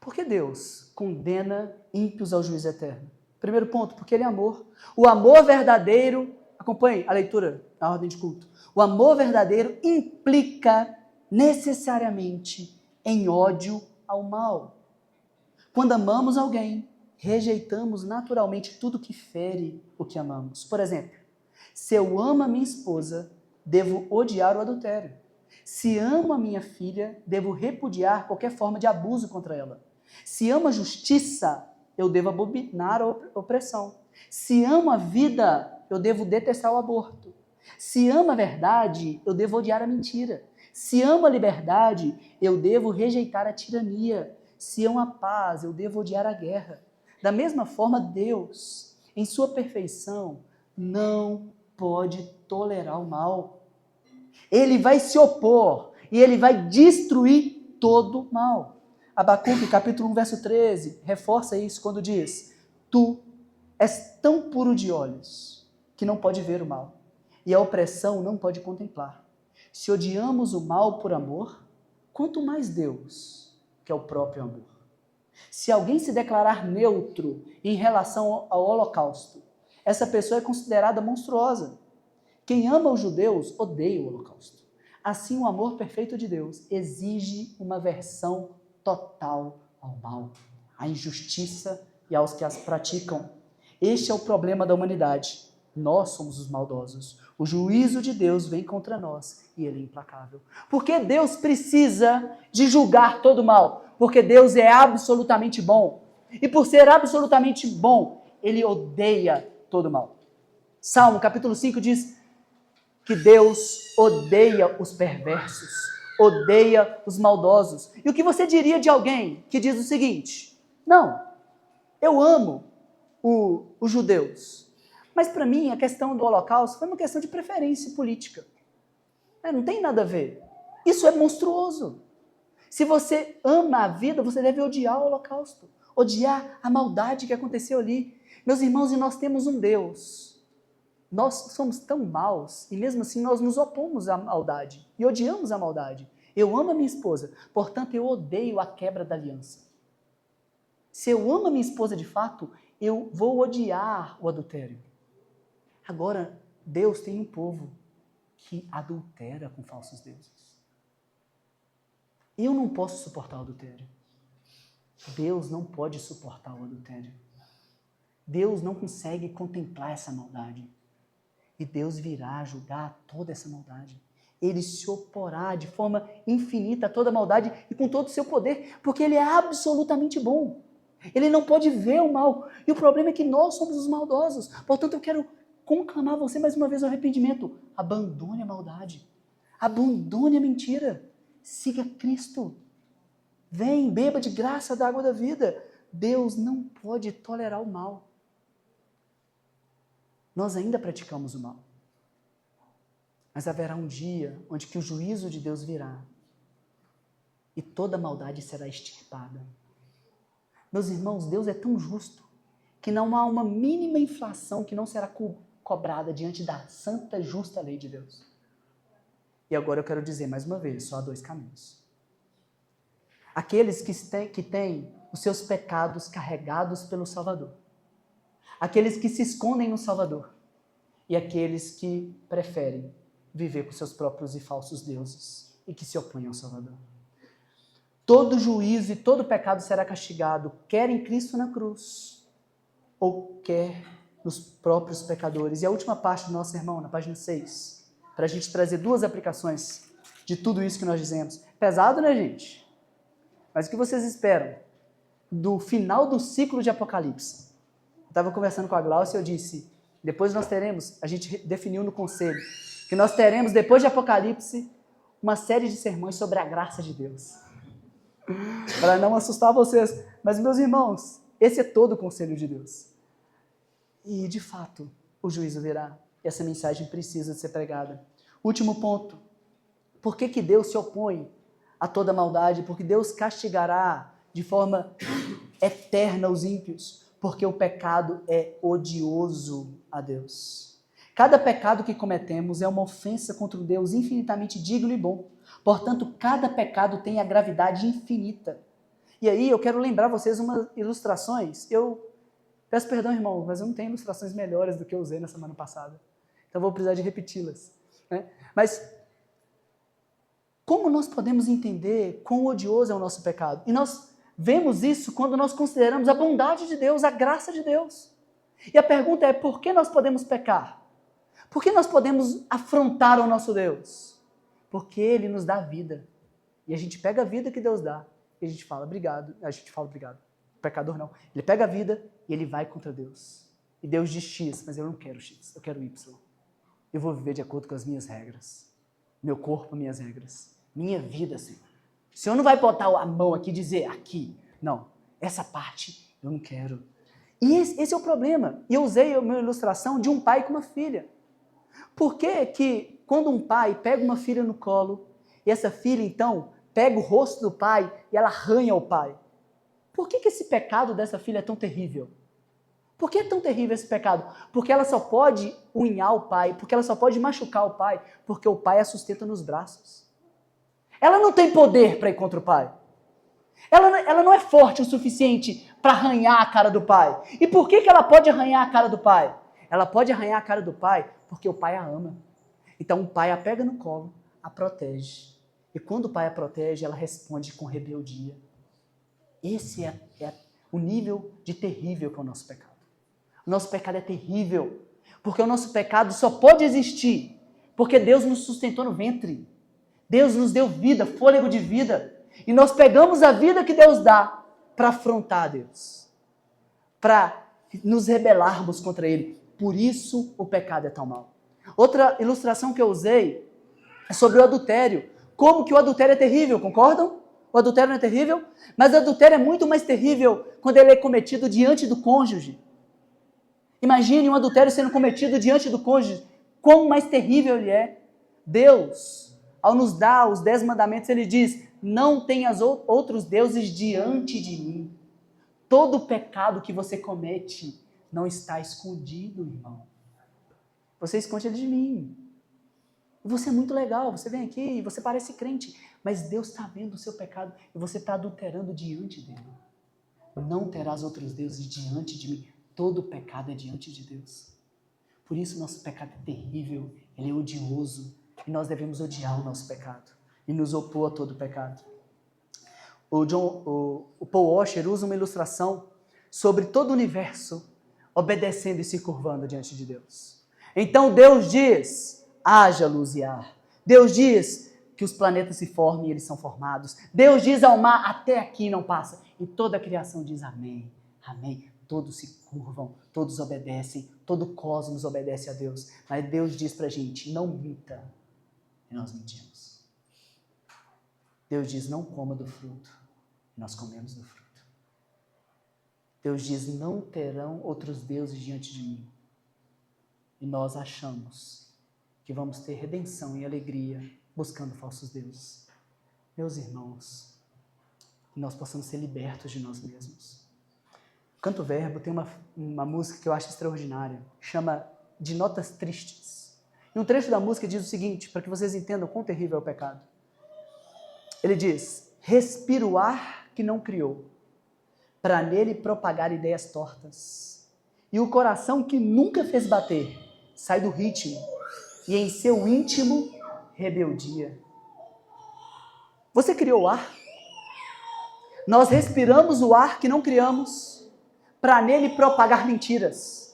Por que Deus condena ímpios ao juízo eterno? Primeiro ponto, porque Ele é amor. O amor verdadeiro, acompanhe a leitura na ordem de culto. O amor verdadeiro implica necessariamente em ódio ao mal. Quando amamos alguém, rejeitamos naturalmente tudo que fere o que amamos. Por exemplo, se eu amo a minha esposa, devo odiar o adultério. Se amo a minha filha, devo repudiar qualquer forma de abuso contra ela. Se amo a justiça, eu devo abominar a opressão. Se amo a vida, eu devo detestar o aborto. Se amo a verdade, eu devo odiar a mentira. Se amo a liberdade, eu devo rejeitar a tirania. Se amo a paz, eu devo odiar a guerra. Da mesma forma, Deus, em sua perfeição, não pode tolerar o mal. Ele vai se opor e ele vai destruir todo o mal. Abacuque, capítulo 1, verso 13, reforça isso quando diz: tu és tão puro de olhos que não pode ver o mal, e a opressão não pode contemplar. Se odiamos o mal por amor, quanto mais Deus, que é o próprio amor. Se alguém se declarar neutro em relação ao holocausto, essa pessoa é considerada monstruosa. Quem ama os judeus odeia o holocausto. Assim, o amor perfeito de Deus exige uma aversão total ao mal, à injustiça e aos que as praticam. Este é o problema da humanidade. Nós somos os maldosos. O juízo de Deus vem contra nós e ele é implacável. Por que Deus precisa de julgar todo o mal? Porque Deus é absolutamente bom. E por ser absolutamente bom, ele odeia todo o mal. Salmo capítulo 5 diz que Deus odeia os perversos, odeia os maldosos. E o que você diria de alguém que diz o seguinte: não, eu amo os judeus, mas para mim a questão do holocausto foi uma questão de preferência política. Não tem nada a ver. Isso é monstruoso. Se você ama a vida, você deve odiar o holocausto, odiar a maldade que aconteceu ali. Meus irmãos, e nós temos um Deus Nós somos tão maus e mesmo assim nós nos opomos à maldade e odiamos a maldade. Eu amo a minha esposa, portanto eu odeio a quebra da aliança. Se eu amo a minha esposa de fato, eu vou odiar o adultério. Agora, Deus tem um povo que adultera com falsos deuses. Eu não posso suportar o adultério. Deus não pode suportar o adultério. Deus não consegue contemplar essa maldade. E Deus virá julgar toda essa maldade. Ele se oporá de forma infinita a toda maldade e com todo o seu poder, porque Ele é absolutamente bom. Ele não pode ver o mal. E o problema é que nós somos os maldosos. Portanto, eu quero conclamar você mais uma vez ao arrependimento. Abandone a maldade. Abandone a mentira. Siga Cristo. Vem, beba de graça da água da vida. Deus não pode tolerar o mal. Nós ainda praticamos o mal. Mas haverá um dia onde que o juízo de Deus virá e toda maldade será extirpada. Meus irmãos, Deus é tão justo que não há uma mínima inflação que não será cobrada diante da santa, justa lei de Deus. E agora eu quero dizer mais uma vez, só há dois caminhos. Aqueles que têm os seus pecados carregados pelo Salvador. Aqueles que se escondem no Salvador. E aqueles que preferem viver com seus próprios e falsos deuses e que se opõem ao Salvador. Todo juízo e todo pecado será castigado, quer em Cristo na cruz, ou quer nos próprios pecadores. E a última parte do nosso sermão, na página 6, para a gente trazer duas aplicações de tudo isso que nós dizemos. Pesado, né, gente? Mas o que vocês esperam do final do ciclo de Apocalipse? Eu estava conversando com a Glaucia e eu disse, depois nós teremos, a gente definiu no conselho, que nós teremos, depois de Apocalipse, uma série de sermões sobre a graça de Deus. Para não assustar vocês. Mas, meus irmãos, esse é todo o conselho de Deus. E, de fato, o juízo virá. E essa mensagem precisa de ser pregada. Último ponto. Por que Deus se opõe a toda maldade? Porque Deus castigará de forma eterna os ímpios. Porque o pecado é odioso a Deus. Cada pecado que cometemos é uma ofensa contra um Deus infinitamente digno e bom. Portanto, cada pecado tem a gravidade infinita. E aí eu quero lembrar vocês umas ilustrações. Eu peço perdão, irmão, mas eu não tenho ilustrações melhores do que eu usei na semana passada. Então eu vou precisar de repeti-las. Né? Mas como nós podemos entender quão odioso é o nosso pecado? E nós vemos isso quando nós consideramos a bondade de Deus, a graça de Deus. E a pergunta é, por que nós podemos pecar? Por que nós podemos afrontar o nosso Deus? Porque Ele nos dá vida. E a gente pega a vida que Deus dá e a gente fala obrigado. A gente fala obrigado. O pecador não. Ele pega a vida e ele vai contra Deus. E Deus diz X, mas eu não quero X, eu quero Y. Eu vou viver de acordo com as minhas regras. Meu corpo, minhas regras. Minha vida, Senhor. O Senhor não vai botar a mão aqui e dizer aqui. Não, essa parte eu não quero. E esse é o problema. E eu usei a minha ilustração de um pai com uma filha. Por que quando um pai pega uma filha no colo e essa filha, então, pega o rosto do pai e ela arranha o pai? Por que esse pecado dessa filha é tão terrível? Por que é tão terrível esse pecado? Porque ela só pode unhar o pai, porque ela só pode machucar o pai, porque o pai a sustenta nos braços. Ela não tem poder para ir contra o pai. Ela não é forte o suficiente para arranhar a cara do pai. E por que ela pode arranhar a cara do pai? Ela pode arranhar a cara do pai porque o pai a ama. Então o pai a pega no colo, a protege. E quando o pai a protege, ela responde com rebeldia. Esse é o nível de terrível que é o nosso pecado. O nosso pecado é terrível, porque o nosso pecado só pode existir porque Deus nos sustentou no ventre. Deus nos deu vida, fôlego de vida. E nós pegamos a vida que Deus dá para afrontar Deus. Para nos rebelarmos contra Ele. Por isso o pecado é tão mau. Outra ilustração que eu usei é sobre o adultério. Como que o adultério é terrível, concordam? O adultério não é terrível? Mas o adultério é muito mais terrível quando ele é cometido diante do cônjuge. Imagine um adultério sendo cometido diante do cônjuge. Quão mais terrível ele é. Deus, ao nos dar os 10 mandamentos, ele diz, não tenhas outros deuses diante de mim. Todo pecado que você comete não está escondido, irmão. Você esconde ele de mim. Você é muito legal, você vem aqui e você parece crente, mas Deus está vendo o seu pecado e você está adulterando diante dele. Não terás outros deuses diante de mim. Todo pecado é diante de Deus. Por isso nosso pecado é terrível, ele é odioso e nós devemos odiar o nosso pecado e nos opor a todo pecado. O Paul Washer usa uma ilustração sobre todo o universo obedecendo e se curvando diante de Deus. Então Deus diz, haja luz e ar. Deus diz que os planetas se formem e eles são formados. Deus diz ao mar, até aqui não passa. E toda a criação diz amém, amém. Todos se curvam, todos obedecem, todo o cosmos obedece a Deus. Mas Deus diz pra gente, não minta. E nós mentimos. Deus diz, não coma do fruto. E nós comemos do fruto. Deus diz, não terão outros deuses diante de mim. E nós achamos que vamos ter redenção e alegria buscando falsos deuses. Meus irmãos, que nós possamos ser libertos de nós mesmos. O Canto Verbo tem uma música que eu acho extraordinária, chama De Notas Tristes. E um trecho da música diz o seguinte, para que vocês entendam quão terrível é o pecado. Ele diz, respira o ar que não criou, para nele propagar ideias tortas. E o coração que nunca fez bater, sai do ritmo, e em seu íntimo, rebeldia. Você criou o ar? Nós respiramos o ar que não criamos, para nele propagar mentiras.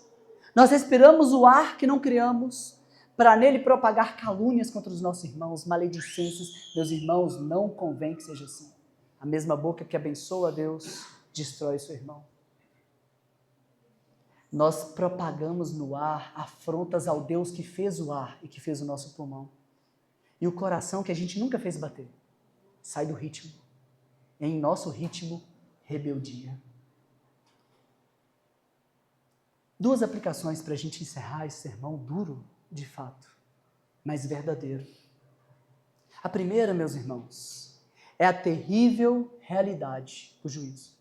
Nós respiramos o ar que não criamos, para nele propagar calúnias contra os nossos irmãos, maledicências. Meus irmãos, não convém que seja assim. A mesma boca que abençoa a Deus, destrói seu irmão. Nós propagamos no ar afrontas ao Deus que fez o ar e que fez o nosso pulmão. E o coração que a gente nunca fez bater, sai do ritmo. Em nosso ritmo, rebeldia. Duas aplicações para a gente encerrar esse sermão duro, de fato, mas verdadeiro. A primeira, meus irmãos, é a terrível realidade do juízo.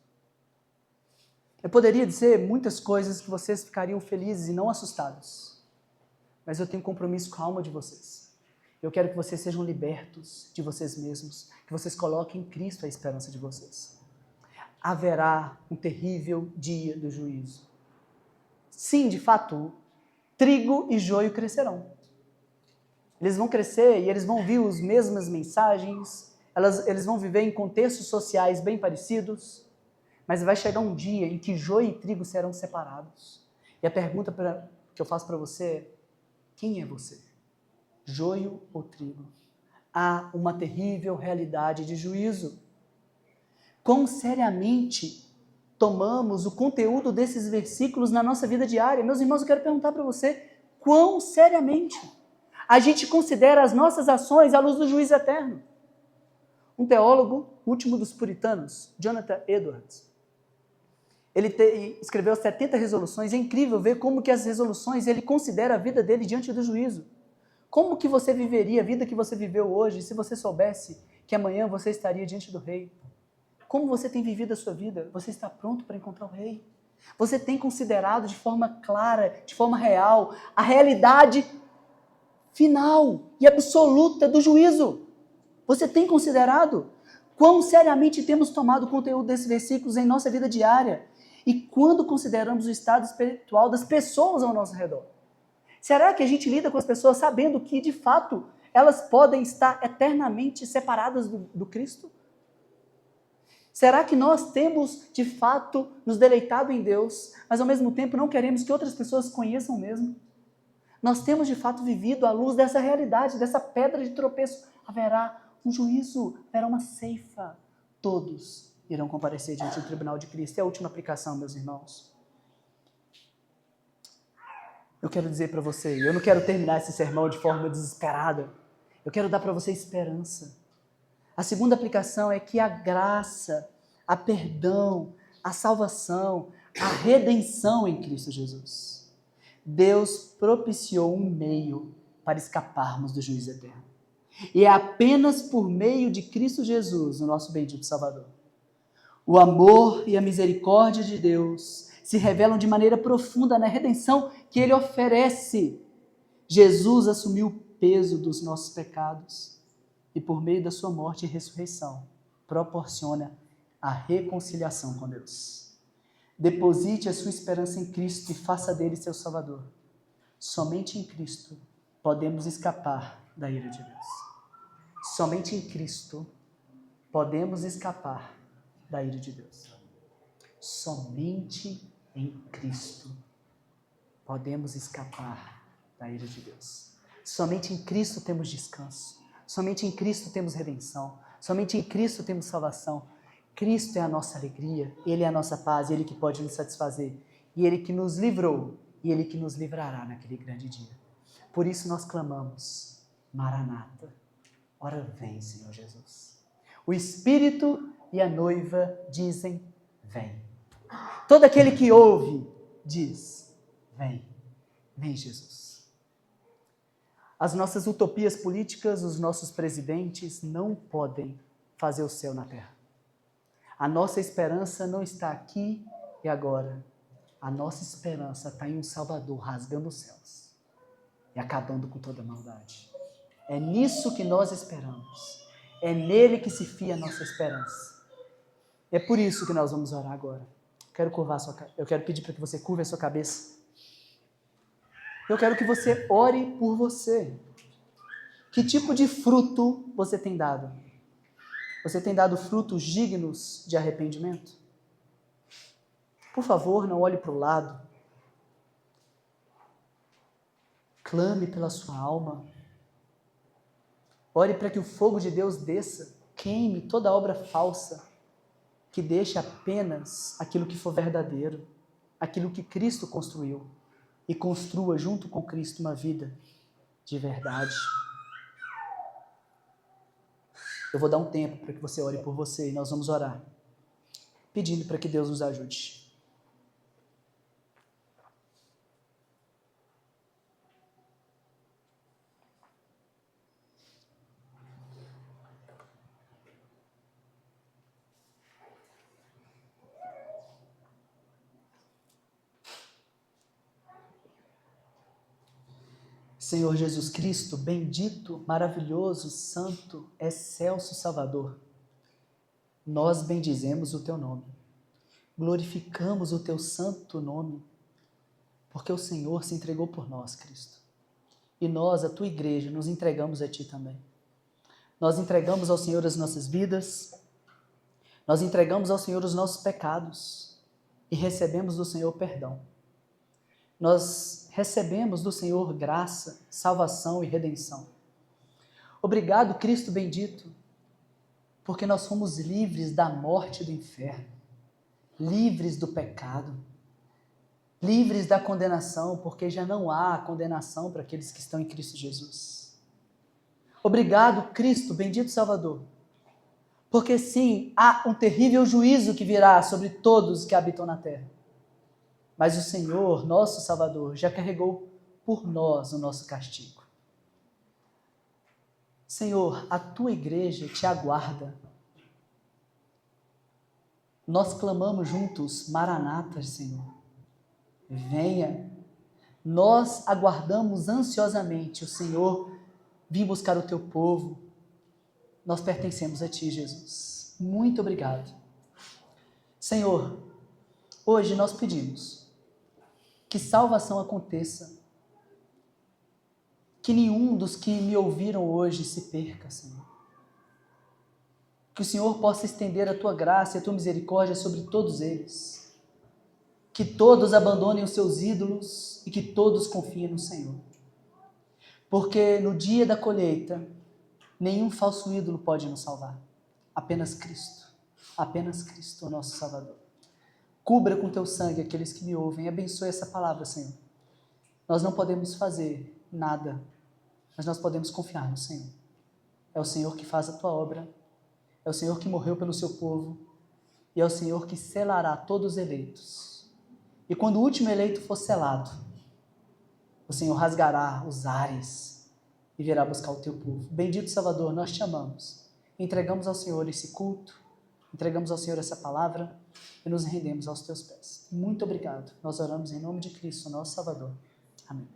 Eu poderia dizer muitas coisas que vocês ficariam felizes e não assustados, mas eu tenho compromisso com a alma de vocês. Eu quero que vocês sejam libertos de vocês mesmos, que vocês coloquem em Cristo a esperança de vocês. Haverá um terrível dia do juízo. Sim, de fato, trigo e joio crescerão. Eles vão crescer e eles vão ouvir as mesmas mensagens, eles vão viver em contextos sociais bem parecidos, mas vai chegar um dia em que joio e trigo serão separados. E a pergunta que eu faço para você é, quem é você? Joio ou trigo? Há uma terrível realidade de juízo. Quão seriamente tomamos o conteúdo desses versículos na nossa vida diária? Meus irmãos, eu quero perguntar para você, quão seriamente a gente considera as nossas ações à luz do juízo eterno? Um teólogo, último dos puritanos, Jonathan Edwards, ele escreveu 70 resoluções. É incrível ver como que as resoluções ele considera a vida dele diante do juízo. Como que você viveria a vida que você viveu hoje se você soubesse que amanhã você estaria diante do rei? Como você tem vivido a sua vida? Você está pronto para encontrar o rei? Você tem considerado de forma clara, de forma real, a realidade final e absoluta do juízo? Você tem considerado? Quão seriamente temos tomado o conteúdo desses versículos em nossa vida diária? E quando consideramos o estado espiritual das pessoas ao nosso redor? Será que a gente lida com as pessoas sabendo que, de fato, elas podem estar eternamente separadas do Cristo? Será que nós temos, de fato, nos deleitado em Deus, mas ao mesmo tempo não queremos que outras pessoas conheçam mesmo? Nós temos, de fato, vivido à luz dessa realidade, dessa pedra de tropeço. Haverá um juízo, haverá uma ceifa. Todos irão comparecer diante do tribunal de Cristo. É a última aplicação, meus irmãos. Eu quero dizer para você, eu não quero terminar esse sermão de forma desesperada. Eu quero dar para você esperança. A segunda aplicação é que a graça, a perdão, a salvação, a redenção em Cristo Jesus. Deus propiciou um meio para escaparmos do juízo eterno. E é apenas por meio de Cristo Jesus, o nosso bendito Salvador. O amor e a misericórdia de Deus se revelam de maneira profunda na redenção que Ele oferece. Jesus assumiu o peso dos nossos pecados e, por meio da sua morte e ressurreição, proporciona a reconciliação com Deus. Deposite a sua esperança em Cristo e faça dele seu Salvador. Somente em Cristo podemos escapar da ira de Deus. Somente em Cristo podemos escapar da ira de Deus. Somente em Cristo podemos escapar da ira de Deus. Somente em Cristo temos descanso. Somente em Cristo temos redenção. Somente em Cristo temos salvação. Cristo é a nossa alegria, Ele é a nossa paz, Ele que pode nos satisfazer. E Ele que nos livrou, e Ele que nos livrará naquele grande dia. Por isso nós clamamos, Maranata, ora vem, Senhor Jesus. O Espírito e a noiva dizem, vem. Todo aquele que ouve, diz, vem, vem Jesus. As nossas utopias políticas, os nossos presidentes não podem fazer o céu na terra. A nossa esperança não está aqui e agora. A nossa esperança está em um Salvador rasgando os céus e acabando com toda a maldade. É nisso que nós esperamos. É nele que se fia a nossa esperança. É por isso que nós vamos orar agora. Eu quero pedir para que você curve a sua cabeça. Eu quero que você ore por você. Que tipo de fruto você tem dado? Você tem dado frutos dignos de arrependimento? Por favor, não olhe para o lado. Clame pela sua alma. Ore para que o fogo de Deus desça, queime toda obra falsa, que deixe apenas aquilo que for verdadeiro, aquilo que Cristo construiu, e construa junto com Cristo uma vida de verdade. Eu vou dar um tempo para que você ore por você e nós vamos orar, pedindo para que Deus nos ajude. Senhor Jesus Cristo, bendito, maravilhoso, santo, excelso Salvador, nós bendizemos o Teu nome, glorificamos o Teu santo nome, porque o Senhor se entregou por nós, Cristo. E nós, a Tua igreja, nos entregamos a Ti também. Nós entregamos ao Senhor as nossas vidas, nós entregamos ao Senhor os nossos pecados e recebemos do Senhor perdão. Nós recebemos do Senhor graça, salvação e redenção. Obrigado, Cristo bendito, porque nós fomos livres da morte e do inferno, livres do pecado, livres da condenação, porque já não há condenação para aqueles que estão em Cristo Jesus. Obrigado, Cristo bendito Salvador, porque sim, há um terrível juízo que virá sobre todos que habitam na terra. Mas o Senhor, nosso Salvador, já carregou por nós o nosso castigo. Senhor, a Tua igreja te aguarda. Nós clamamos juntos, Maranata, Senhor. Venha. Nós aguardamos ansiosamente o Senhor vir buscar o Teu povo. Nós pertencemos a Ti, Jesus. Muito obrigado. Senhor, hoje nós pedimos que salvação aconteça, que nenhum dos que me ouviram hoje se perca, Senhor. Que o Senhor possa estender a Tua graça e a Tua misericórdia sobre todos eles. Que todos abandonem os seus ídolos e que todos confiem no Senhor. Porque no dia da colheita, nenhum falso ídolo pode nos salvar. Apenas Cristo, o nosso Salvador. Cubra com Teu sangue aqueles que me ouvem. Abençoe essa palavra, Senhor. Nós não podemos fazer nada, mas nós podemos confiar no Senhor. É o Senhor que faz a Tua obra, é o Senhor que morreu pelo Seu povo, e é o Senhor que selará todos os eleitos. E quando o último eleito for selado, o Senhor rasgará os ares e virá buscar o Teu povo. Bendito Salvador, nós Te amamos. Entregamos ao Senhor esse culto, entregamos ao Senhor essa palavra, e nos rendemos aos Teus pés. Muito obrigado. Nós oramos em nome de Cristo, nosso Salvador. Amém.